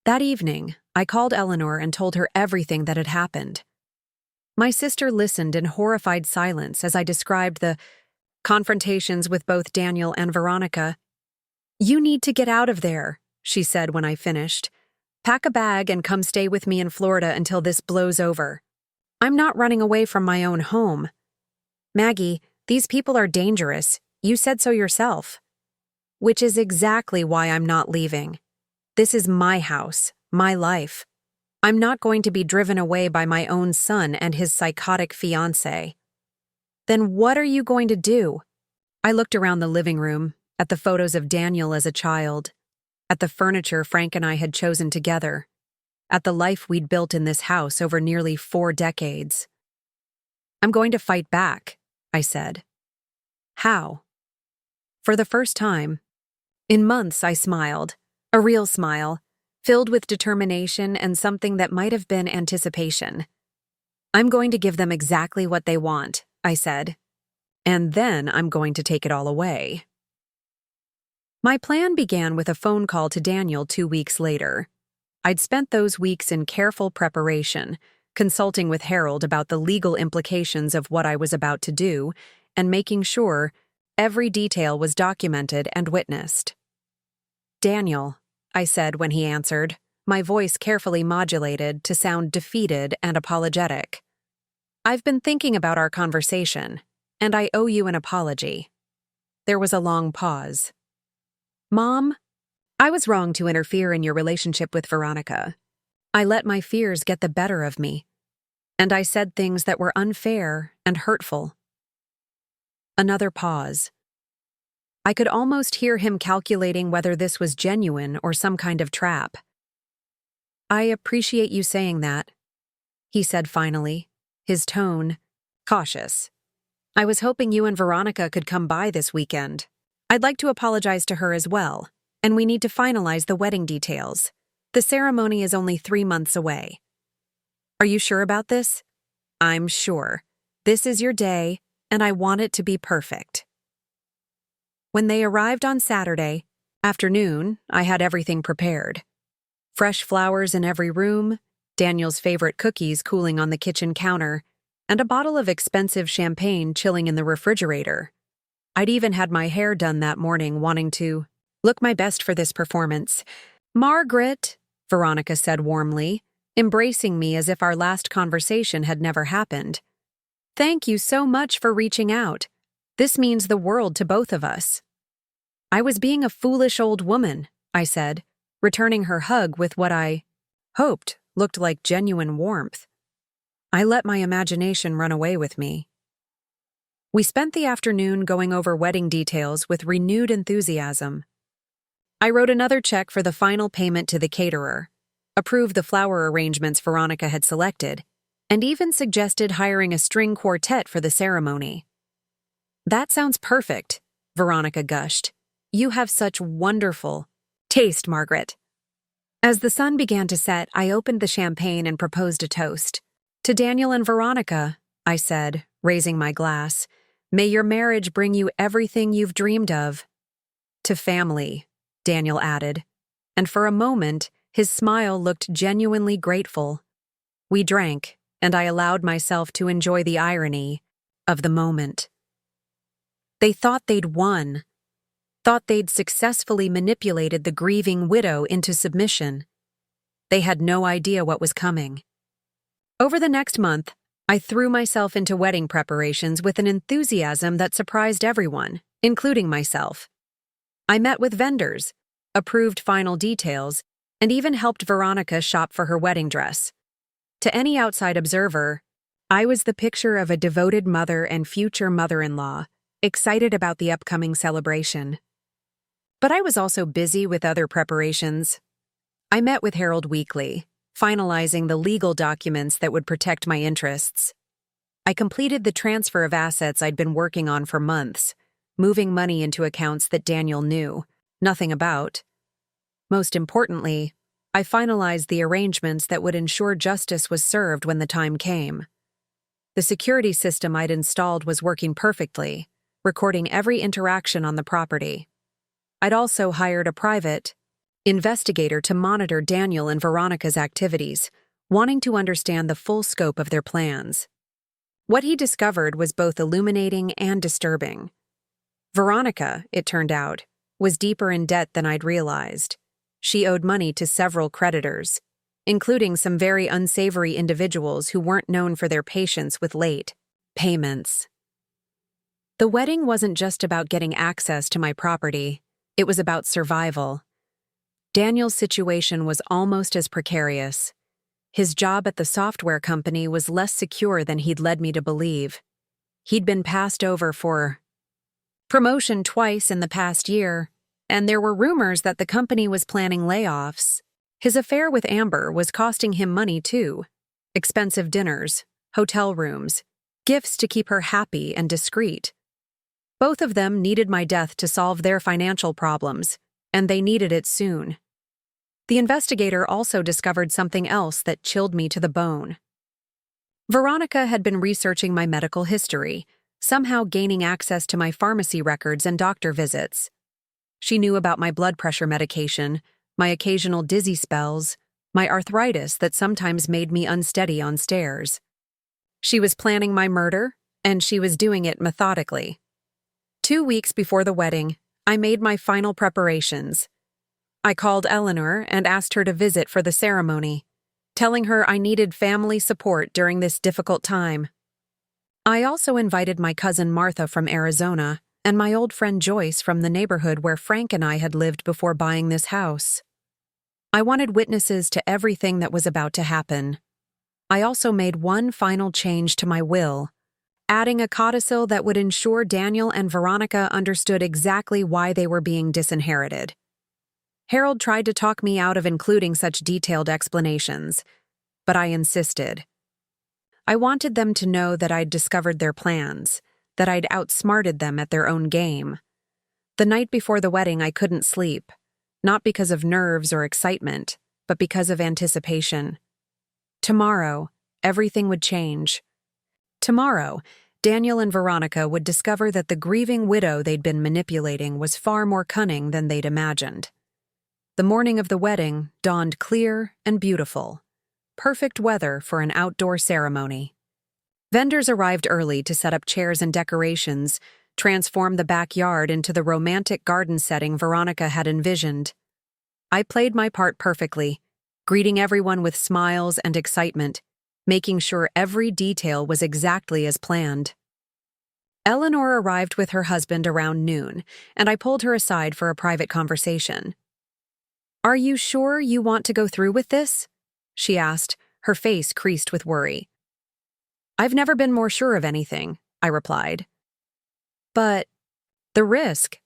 That evening, I called Eleanor and told her everything that had happened. My sister listened in horrified silence as I described the confrontations with both Daniel and Veronica. "You need to get out of there," she said when I finished. "Pack a bag and come stay with me in Florida until this blows over. I'm not running away from my own home. Maggie, these people are dangerous. You said so yourself." "Which is exactly why I'm not leaving. This is my house, my life. I'm not going to be driven away by my own son and his psychotic fiancé." "Then what are you going to do?" I looked around the living room, at the photos of Daniel as a child, at the furniture Frank and I had chosen together, at the life we'd built in this house over nearly 4 decades. "I'm going to fight back," I said. "How?" For the first time in months, I smiled, a real smile, filled with determination and something that might have been anticipation. "I'm going to give them exactly what they want," I said, "and then I'm going to take it all away." My plan began with a phone call to Daniel 2 weeks later. I'd spent those weeks in careful preparation, consulting with Harold about the legal implications of what I was about to do, and making sure every detail was documented and witnessed. "Daniel," I said when he answered, my voice carefully modulated to sound defeated and apologetic. "I've been thinking about our conversation, and I owe you an apology." There was a long pause. "Mom, I was wrong to interfere in your relationship with Veronica. I let my fears get the better of me, and I said things that were unfair and hurtful." Another pause. I could almost hear him calculating whether this was genuine or some kind of trap. "I appreciate you saying that," he said finally, his tone cautious. "I was hoping you and Veronica could come by this weekend. I'd like to apologize to her as well, and we need to finalize the wedding details. The ceremony is only 3 months away." "Are you sure about this?" "I'm sure. This is your day, and I want it to be perfect." When they arrived on Saturday afternoon, I had everything prepared. Fresh flowers in every room, Daniel's favorite cookies cooling on the kitchen counter, and a bottle of expensive champagne chilling in the refrigerator. I'd even had my hair done that morning, wanting to look my best for this performance. "Margaret," Veronica said warmly, embracing me as if our last conversation had never happened. "Thank you so much for reaching out. This means the world to both of us." "I was being a foolish old woman," I said, returning her hug with what I hoped looked like genuine warmth. I let my imagination run away with me. We spent the afternoon going over wedding details with renewed enthusiasm. I wrote another check for the final payment to the caterer, approved the flower arrangements Veronica had selected, and even suggested hiring a string quartet for the ceremony. "That sounds perfect," Veronica gushed. "You have such wonderful taste, Margaret." As the sun began to set, I opened the champagne and proposed a toast. "To Daniel and Veronica," I said, raising my glass. "May your marriage bring you everything you've dreamed of." "To family," Daniel added, and for a moment, his smile looked genuinely grateful. We drank, and I allowed myself to enjoy the irony of the moment. They thought they'd won, thought they'd successfully manipulated the grieving widow into submission. They had no idea what was coming. Over the next month, I threw myself into wedding preparations with an enthusiasm that surprised everyone, including myself. I met with vendors, approved final details, and even helped Veronica shop for her wedding dress. To any outside observer, I was the picture of a devoted mother and future mother-in-law, excited about the upcoming celebration. But I was also busy with other preparations. I met with Harold weekly, finalizing the legal documents that would protect my interests. I completed the transfer of assets I'd been working on for months, moving money into accounts that Daniel knew nothing about. Most importantly, I finalized the arrangements that would ensure justice was served when the time came. The security system I'd installed was working perfectly, recording every interaction on the property. I'd also hired a private investigator to monitor Daniel and Veronica's activities, wanting to understand the full scope of their plans. What he discovered was both illuminating and disturbing. Veronica, it turned out, was deeper in debt than I'd realized. She owed money to several creditors, including some very unsavory individuals who weren't known for their patience with late payments. The wedding wasn't just about getting access to my property, it was about survival. Daniel's situation was almost as precarious. His job at the software company was less secure than he'd led me to believe. He'd been passed over for promotion twice in the past year, and there were rumors that the company was planning layoffs. His affair with Amber was costing him money too. Expensive dinners, hotel rooms, gifts to keep her happy and discreet. Both of them needed my death to solve their financial problems, and they needed it soon. The investigator also discovered something else that chilled me to the bone. Veronica had been researching my medical history, somehow gaining access to my pharmacy records and doctor visits. She knew about my blood pressure medication, my occasional dizzy spells, my arthritis that sometimes made me unsteady on stairs. She was planning my murder, and she was doing it methodically. 2 weeks before the wedding, I made my final preparations. I called Eleanor and asked her to visit for the ceremony, telling her I needed family support during this difficult time. I also invited my cousin Martha from Arizona and my old friend Joyce from the neighborhood where Frank and I had lived before buying this house. I wanted witnesses to everything that was about to happen. I also made one final change to my will, adding a codicil that would ensure Daniel and Veronica understood exactly why they were being disinherited. Harold tried to talk me out of including such detailed explanations, but I insisted. I wanted them to know that I'd discovered their plans, that I'd outsmarted them at their own game. The night before the wedding, I couldn't sleep, not because of nerves or excitement, but because of anticipation. Tomorrow, everything would change. Tomorrow, Daniel and Veronica would discover that the grieving widow they'd been manipulating was far more cunning than they'd imagined. The morning of the wedding dawned clear and beautiful. Perfect weather for an outdoor ceremony. Vendors arrived early to set up chairs and decorations, transform the backyard into the romantic garden setting Veronica had envisioned. I played my part perfectly, greeting everyone with smiles and excitement, making sure every detail was exactly as planned. Eleanor arrived with her husband around noon, and I pulled her aside for a private conversation. "Are you sure you want to go through with this?" she asked, her face creased with worry. "I've never been more sure of anything," I replied. "But the risk."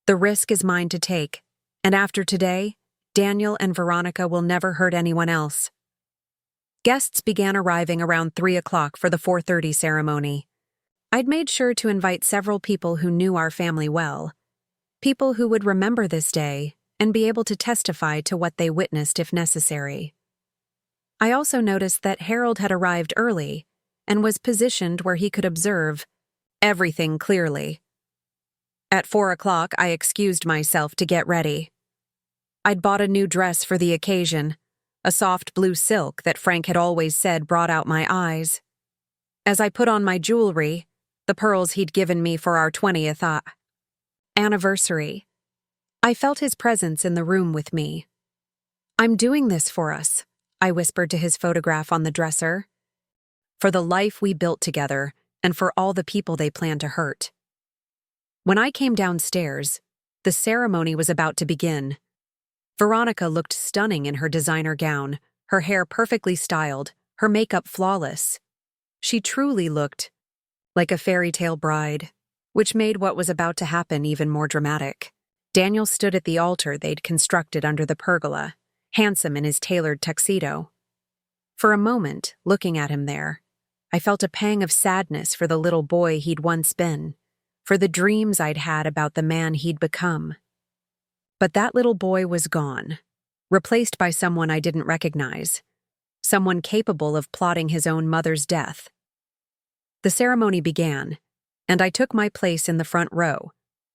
"The risk is mine to take, and after today, Daniel and Veronica will never hurt anyone else." Guests began arriving around 3 o'clock for the 4:30 ceremony. I'd made sure to invite several people who knew our family well, people who would remember this day and be able to testify to what they witnessed if necessary. I also noticed that Harold had arrived early and was positioned where he could observe everything clearly. At 4 o'clock, I excused myself to get ready. I'd bought a new dress for the occasion, a soft blue silk that Frank had always said brought out my eyes. As I put on my jewelry, the pearls he'd given me for our 20th anniversary, I felt his presence in the room with me. "I'm doing this for us," I whispered to his photograph on the dresser. "For the life we built together, and for all the people they plan to hurt." When I came downstairs, the ceremony was about to begin. Veronica looked stunning in her designer gown, her hair perfectly styled, her makeup flawless. She truly looked like a fairy tale bride, which made what was about to happen even more dramatic. Daniel stood at the altar they'd constructed under the pergola, handsome in his tailored tuxedo. For a moment, looking at him there, I felt a pang of sadness for the little boy he'd once been, for the dreams I'd had about the man he'd become. But that little boy was gone, replaced by someone I didn't recognize, someone capable of plotting his own mother's death. The ceremony began, and I took my place in the front row,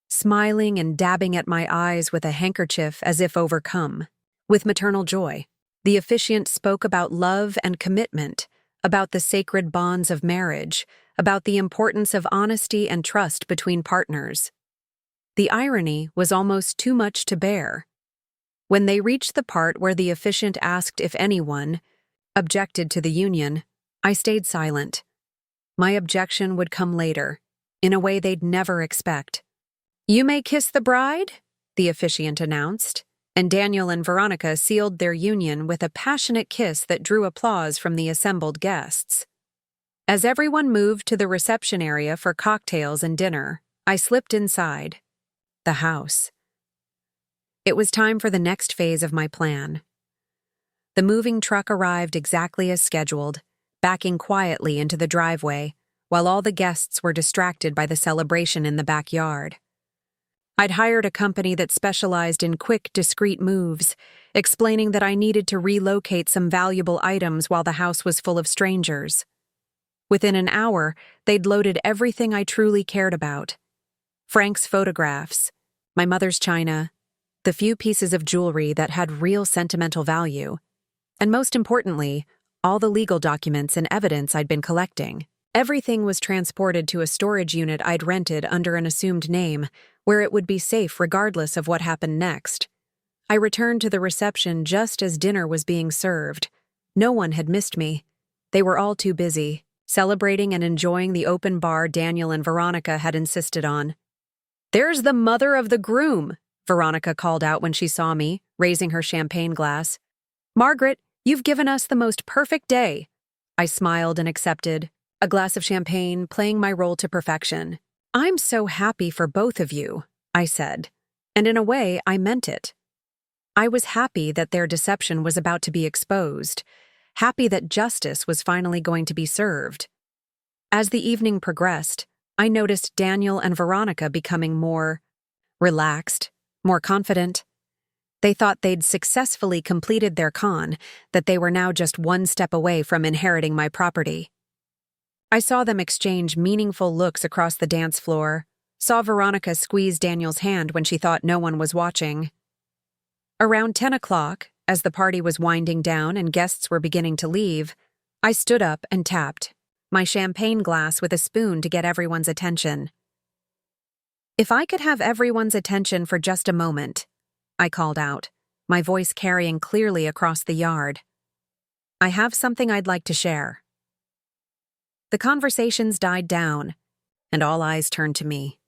smiling and dabbing at my eyes with a handkerchief as if overcome with maternal joy. The officiant spoke about love and commitment, about the sacred bonds of marriage, about the importance of honesty and trust between partners. The irony was almost too much to bear. When they reached the part where the officiant asked if anyone objected to the union, I stayed silent. My objection would come later, in a way they'd never expect. "You may kiss the bride," the officiant announced, and Daniel and Veronica sealed their union with a passionate kiss that drew applause from the assembled guests. As everyone moved to the reception area for cocktails and dinner, I slipped inside the house. It was time for the next phase of my plan. The moving truck arrived exactly as scheduled, backing quietly into the driveway, while all the guests were distracted by the celebration in the backyard. I'd hired a company that specialized in quick, discreet moves, explaining that I needed to relocate some valuable items while the house was full of strangers. Within an hour, they'd loaded everything I truly cared about. Frank's photographs, my mother's china, the few pieces of jewelry that had real sentimental value, and most importantly, all the legal documents and evidence I'd been collecting. Everything was transported to a storage unit I'd rented under an assumed name, where it would be safe regardless of what happened next. I returned to the reception just as dinner was being served. No one had missed me. They were all too busy, celebrating and enjoying the open bar Daniel and Veronica had insisted on. "There's the mother of the groom," Veronica called out when she saw me, raising her champagne glass. "Margaret, you've given us the most perfect day." I smiled and accepted, a glass of champagne playing my role to perfection. "I'm so happy for both of you," I said, and in a way I meant it. I was happy that their deception was about to be exposed, happy that justice was finally going to be served. As the evening progressed, I noticed Daniel and Veronica becoming more relaxed, more confident. They thought they'd successfully completed their con, that they were now just one step away from inheriting my property. I saw them exchange meaningful looks across the dance floor, saw Veronica squeeze Daniel's hand when she thought no one was watching. Around 10 o'clock, as the party was winding down and guests were beginning to leave, I stood up and tapped my champagne glass with a spoon to get everyone's attention. "If I could have everyone's attention for just a moment," I called out, my voice carrying clearly across the yard. "I have something I'd like to share." The conversations died down, and all eyes turned to me.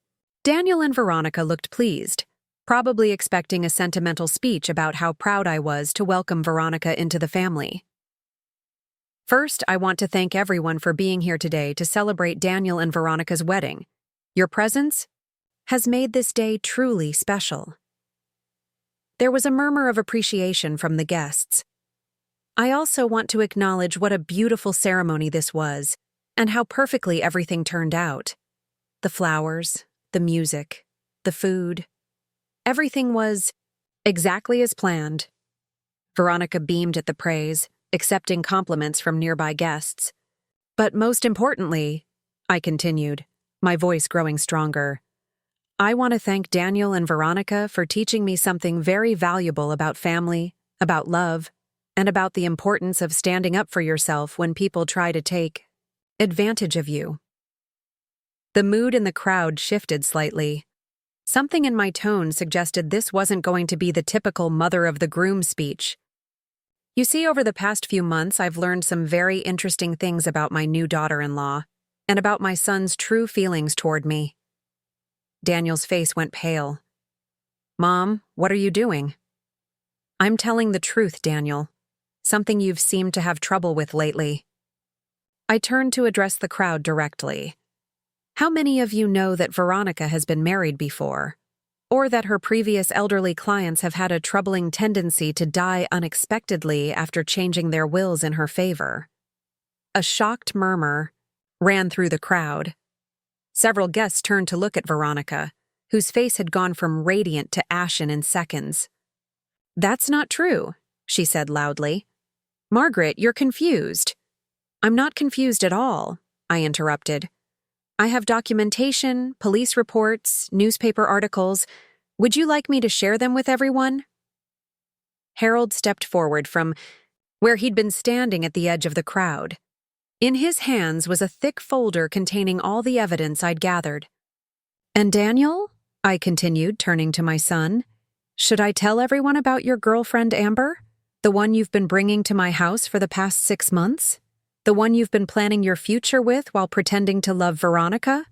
Daniel and Veronica looked pleased, probably expecting a sentimental speech about how proud I was to welcome Veronica into the family. "First, I want to thank everyone for being here today to celebrate Daniel and Veronica's wedding. Your presence has made this day truly special." There was a murmur of appreciation from the guests. I also want to acknowledge what a beautiful ceremony this was, and how perfectly everything turned out. The flowers, the music, the food. Everything was exactly as planned. Veronica beamed at the praise, accepting compliments from nearby guests. "But most importantly," I continued, my voice growing stronger, "I want to thank Daniel and Veronica for teaching me something very valuable about family, about love, and about the importance of standing up for yourself when people try to take advantage of you." The mood in the crowd shifted slightly. Something in my tone suggested this wasn't going to be the typical mother of the groom speech. "You see, over the past few months, I've learned some very interesting things about my new daughter-in-law, and about my son's true feelings toward me." Daniel's face went pale. "Mom, what are you doing?" "I'm telling the truth, Daniel. something you've seemed to have trouble with lately. I turned to address the crowd directly. How many of you know that Veronica has been married before? Or that her previous elderly clients have had a troubling tendency to die unexpectedly after changing their wills in her favor? A shocked murmur ran through the crowd. Several guests turned to look at Veronica, whose face had gone from radiant to ashen in seconds. "That's not true," she said loudly. "Margaret, you're confused." "I'm not confused at all," I interrupted. "I have documentation, police reports, newspaper articles. Would you like me to share them with everyone?" Harold stepped forward from where he'd been standing at the edge of the crowd. In his hands was a thick folder containing all the evidence I'd gathered. "And Daniel?" I continued, turning to my son. "Should I tell everyone about your girlfriend Amber? The one you've been bringing to my house for the past 6 months? The one you've been planning your future with while pretending to love Veronica?"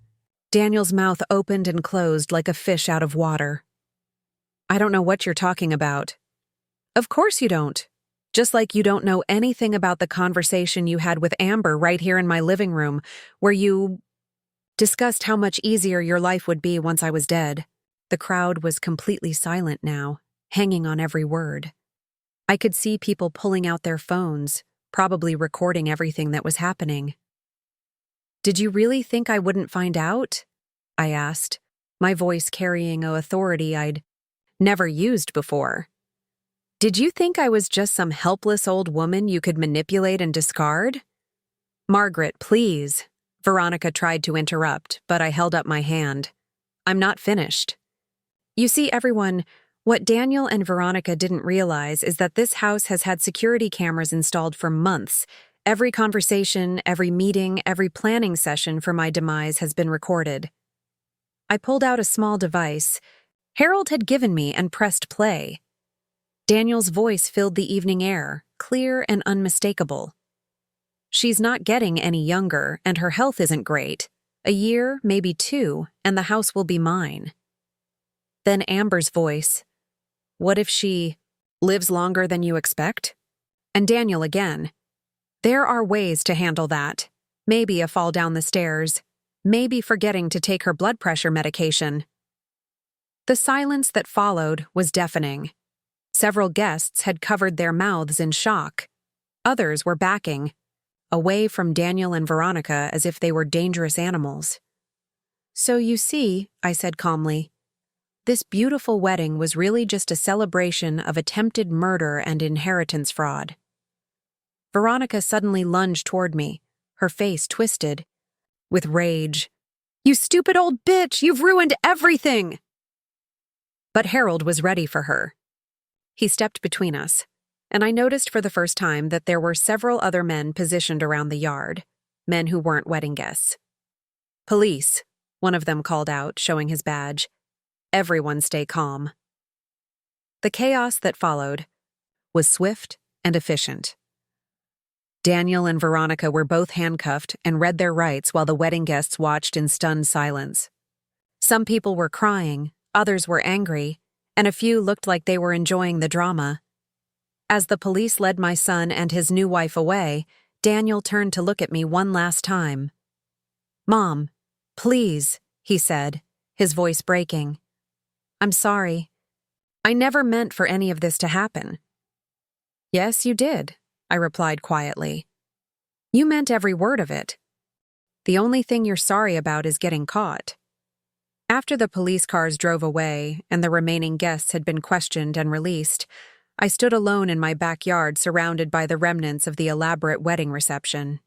Daniel's mouth opened and closed like a fish out of water. "I don't know what you're talking about." "Of course you don't. Just like you don't know anything about the conversation you had with Amber right here in my living room, where you discussed how much easier your life would be once I was dead." The crowd was completely silent now, hanging on every word. I could see people pulling out their phones, probably recording everything that was happening. "Did you really think I wouldn't find out?" I asked, my voice carrying an authority I'd never used before. "Did you think I was just some helpless old woman you could manipulate and discard?" "Margaret, please." Veronica tried to interrupt, but I held up my hand. "I'm not finished." "You see, everyone, what Daniel and Veronica didn't realize is that this house has had security cameras installed for months. Every conversation, every meeting, every planning session for my demise has been recorded." I pulled out a small device Harold had given me and pressed play. Daniel's voice filled the evening air, clear and unmistakable. "She's not getting any younger, and her health isn't great. A year, maybe 2, and the house will be mine." Then Amber's voice. "What if she lives longer than you expect?" And Daniel again. "There are ways to handle that. Maybe a fall down the stairs. Maybe forgetting to take her blood pressure medication." The silence that followed was deafening. Several guests had covered their mouths in shock. Others were backing away from Daniel and Veronica as if they were dangerous animals. "So you see," I said calmly, "this beautiful wedding was really just a celebration of attempted murder and inheritance fraud." Veronica suddenly lunged toward me, her face twisted with rage. "You stupid old bitch! You've ruined everything!" But Harold was ready for her. He stepped between us, and I noticed for the first time that there were several other men positioned around the yard, men who weren't wedding guests. "Police," one of them called out, showing his badge. "Everyone stay calm." The chaos that followed was swift and efficient. Daniel and Veronica were both handcuffed and read their rights while the wedding guests watched in stunned silence. Some people were crying, others were angry, and a few looked like they were enjoying the drama. As the police led my son and his new wife away, Daniel turned to look at me one last time. "Mom, please," he said, his voice breaking. "I'm sorry. I never meant for any of this to happen." "Yes, you did," I replied quietly. "You meant every word of it. The only thing you're sorry about is getting caught." After the police cars drove away and the remaining guests had been questioned and released, I stood alone in my backyard surrounded by the remnants of the elaborate wedding reception.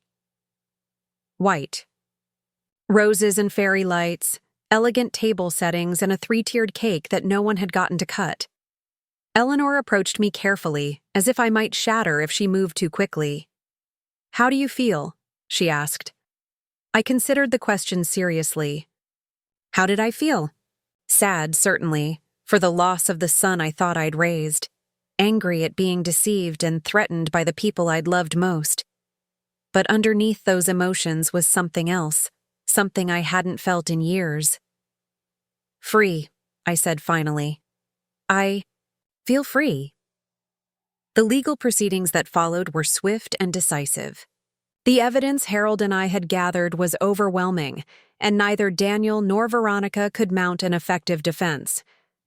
White. Roses and fairy lights, elegant table settings, and a 3-tiered cake that no one had gotten to cut. Eleanor approached me carefully, as if I might shatter if she moved too quickly. "How do you feel?" she asked. I considered the question seriously. How did I feel? Sad, certainly, for the loss of the son I thought I'd raised. Angry at being deceived and threatened by the people I'd loved most. But underneath those emotions was something else, something I hadn't felt in years. "Free," I said finally. "I feel free." The legal proceedings that followed were swift and decisive. The evidence Harold and I had gathered was overwhelming, and neither Daniel nor Veronica could mount an effective defense.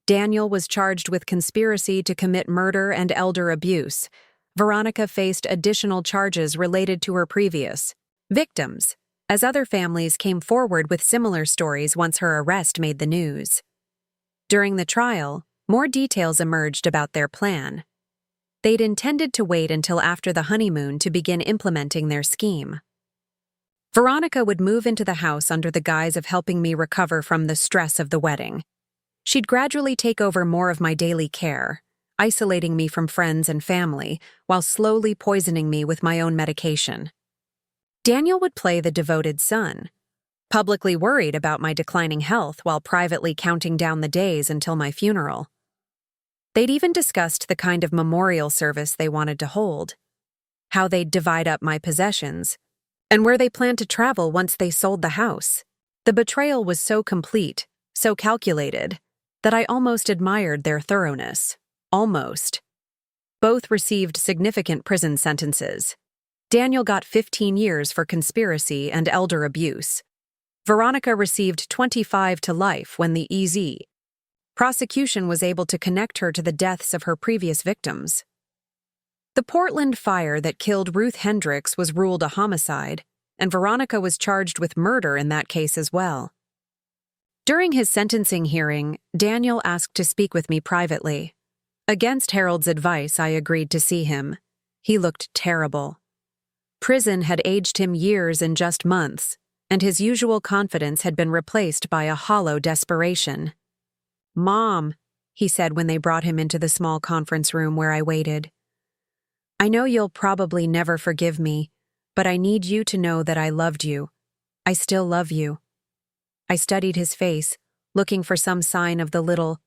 Daniel was charged with conspiracy to commit murder and elder abuse. Veronica faced additional charges related to her previous victims, as other families came forward with similar stories once her arrest made the news. During the trial, more details emerged about their plan. They'd intended to wait until after the honeymoon to begin implementing their scheme. Veronica would move into the house under the guise of helping me recover from the stress of the wedding. She'd gradually take over more of my daily care, isolating me from friends and family while slowly poisoning me with my own medication. Daniel would play the devoted son, publicly worried about my declining health while privately counting down the days until my funeral. They'd even discussed the kind of memorial service they wanted to hold, how they'd divide up my possessions, and where they planned to travel once they sold the house. The betrayal was so complete, so calculated, that I almost admired their thoroughness. Almost. Both received significant prison sentences. Daniel got 15 years for conspiracy and elder abuse. Veronica received 25 to life when the EZ. Prosecution was able to connect her to the deaths of her previous victims. The Portland fire that killed Ruth Hendricks was ruled a homicide, and Veronica was charged with murder in that case as well. During his sentencing hearing, Daniel asked to speak with me privately. Against Harold's advice, I agreed to see him. He looked terrible. Prison had aged him years in just months, and his usual confidence had been replaced by a hollow desperation. "Mom," he said when they brought him into the small conference room where I waited. "I know you'll probably never forgive me, but I need you to know that I loved you. I still love you." I studied his face, looking for some sign of the little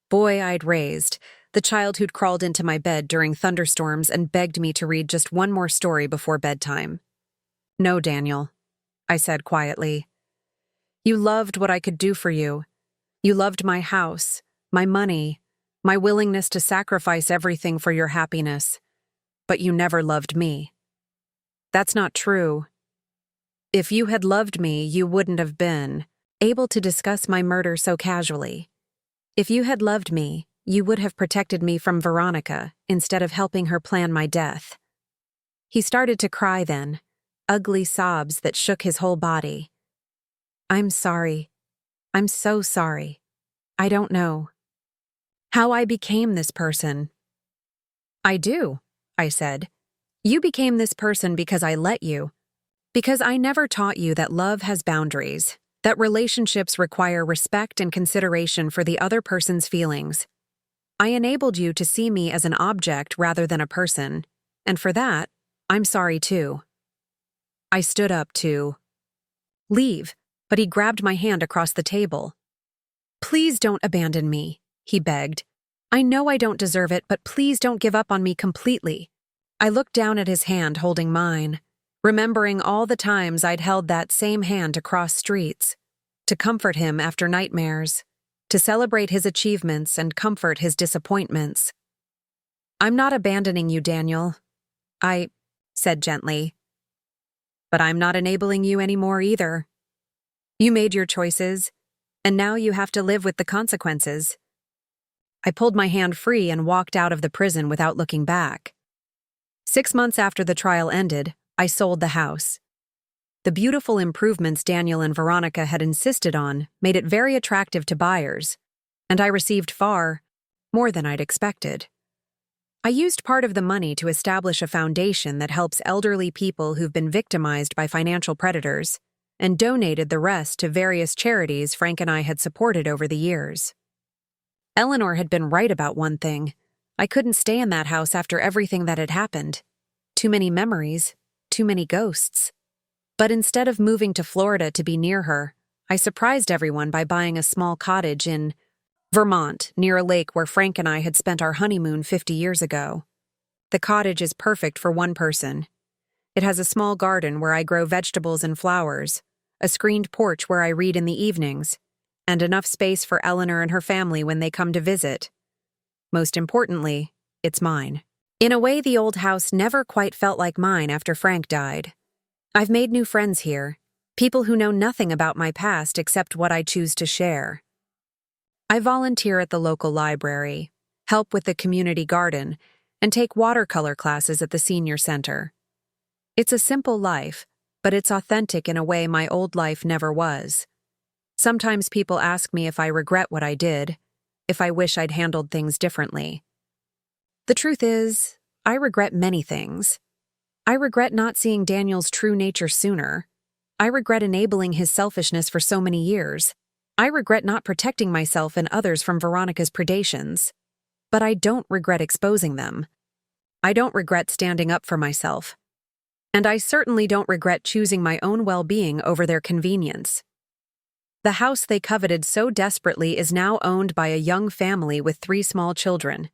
boy I'd raised, the child who'd crawled into my bed during thunderstorms and begged me to read just one more story before bedtime. "No, Daniel," I said quietly. "You loved what I could do for you. You loved my house, my money, my willingness to sacrifice everything for your happiness. But you never loved me." "That's not true. If you had loved me, you wouldn't have been able to discuss my murder so casually. If you had loved me, you would have protected me from Veronica instead of helping her plan my death." He started to cry then, ugly sobs that shook his whole body. "I'm sorry. I'm so sorry. I don't know how I became this person." "I do," I said. "You became this person because I let you. Because I never taught you that love has boundaries, that relationships require respect and consideration for the other person's feelings. I enabled you to see me as an object rather than a person, and for that, I'm sorry too." I stood up to leave, but he grabbed my hand across the table. "Please don't abandon me," he begged. "I know I don't deserve it, but please don't give up on me completely." I looked down at his hand holding mine, remembering all the times I'd held that same hand to cross streets, to comfort him after nightmares, to celebrate his achievements and comfort his disappointments. "I'm not abandoning you, Daniel," I said gently. "But I'm not enabling you anymore either. You made your choices, and now you have to live with the consequences." I pulled my hand free and walked out of the prison without looking back. 6 months after the trial ended, I sold the house. The beautiful improvements Daniel and Veronica had insisted on made it very attractive to buyers, and I received far more than I'd expected. I used part of the money to establish a foundation that helps elderly people who've been victimized by financial predators, and donated the rest to various charities Frank and I had supported over the years. Eleanor had been right about one thing. I couldn't stay in that house after everything that had happened. Too many memories, too many ghosts. But instead of moving to Florida to be near her, I surprised everyone by buying a small cottage in Vermont, near a lake where Frank and I had spent our honeymoon 50 years ago. The cottage is perfect for one person. It has a small garden where I grow vegetables and flowers, a screened porch where I read in the evenings, and enough space for Eleanor and her family when they come to visit. Most importantly, it's mine. In a way, the old house never quite felt like mine after Frank died. I've made new friends here, people who know nothing about my past except what I choose to share. I volunteer at the local library, help with the community garden, and take watercolor classes at the senior center. It's a simple life, but it's authentic in a way my old life never was. Sometimes people ask me if I regret what I did, if I wish I'd handled things differently. The truth is, I regret many things. I regret not seeing Daniel's true nature sooner. I regret enabling his selfishness for so many years. I regret not protecting myself and others from Veronica's predations. But I don't regret exposing them. I don't regret standing up for myself. And I certainly don't regret choosing my own well-being over their convenience. The house they coveted so desperately is now owned by a young family with 3 small children.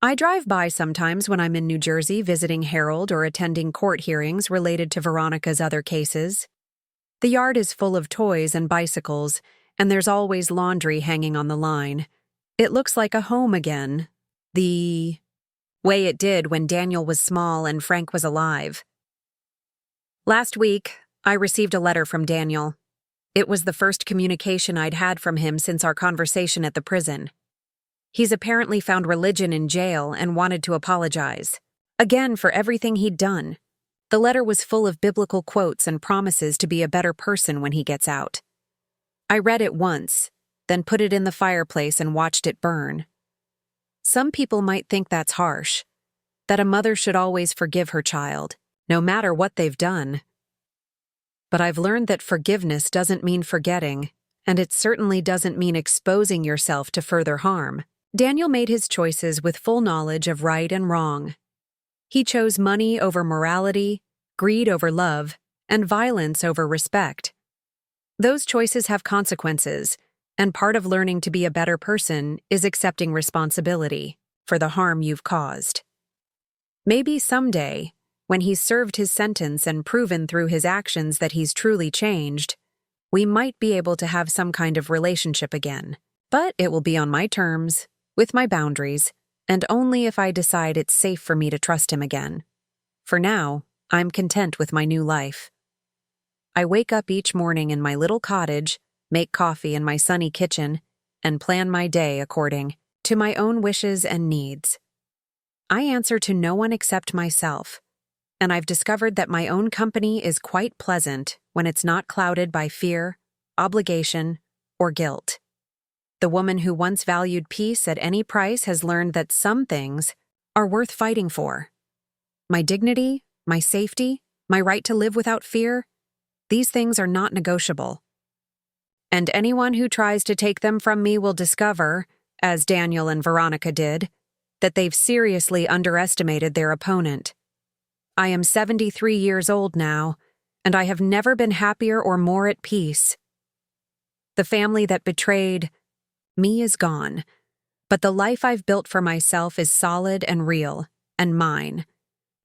I drive by sometimes when I'm in New Jersey visiting Harold or attending court hearings related to Veronica's other cases. The yard is full of toys and bicycles, and there's always laundry hanging on the line. It looks like a home again, the way it did when Daniel was small and Frank was alive. Last week, I received a letter from Daniel. It was the first communication I'd had from him since our conversation at the prison. He's apparently found religion in jail and wanted to apologize, again for everything he'd done. The letter was full of biblical quotes and promises to be a better person when he gets out. I read it once, then put it in the fireplace and watched it burn. Some people might think that's harsh, that a mother should always forgive her child, no matter what they've done. But I've learned that forgiveness doesn't mean forgetting, and it certainly doesn't mean exposing yourself to further harm. Daniel made his choices with full knowledge of right and wrong. He chose money over morality, greed over love, and violence over respect. Those choices have consequences, and part of learning to be a better person is accepting responsibility for the harm you've caused. Maybe someday, when he's served his sentence and proven through his actions that he's truly changed, we might be able to have some kind of relationship again. But it will be on my terms, with my boundaries, and only if I decide it's safe for me to trust him again. For now, I'm content with my new life. I wake up each morning in my little cottage, make coffee in my sunny kitchen, and plan my day according to my own wishes and needs. I answer to no one except myself, and I've discovered that my own company is quite pleasant when it's not clouded by fear, obligation, or guilt. The woman who once valued peace at any price has learned that some things are worth fighting for. My dignity, my safety, my right to live without fear, these things are not negotiable. And anyone who tries to take them from me will discover, as Daniel and Veronica did, that they've seriously underestimated their opponent. I am 73 years old now, and I have never been happier or more at peace. The family that betrayed me is gone, but the life I've built for myself is solid and real, and mine.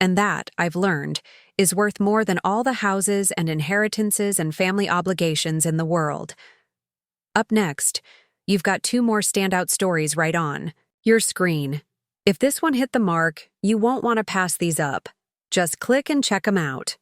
And that, I've learned, is worth more than all the houses and inheritances and family obligations in the world. Up next, you've got 2 more standout stories right on your screen. If this one hit the mark, you won't want to pass these up. Just click and check them out.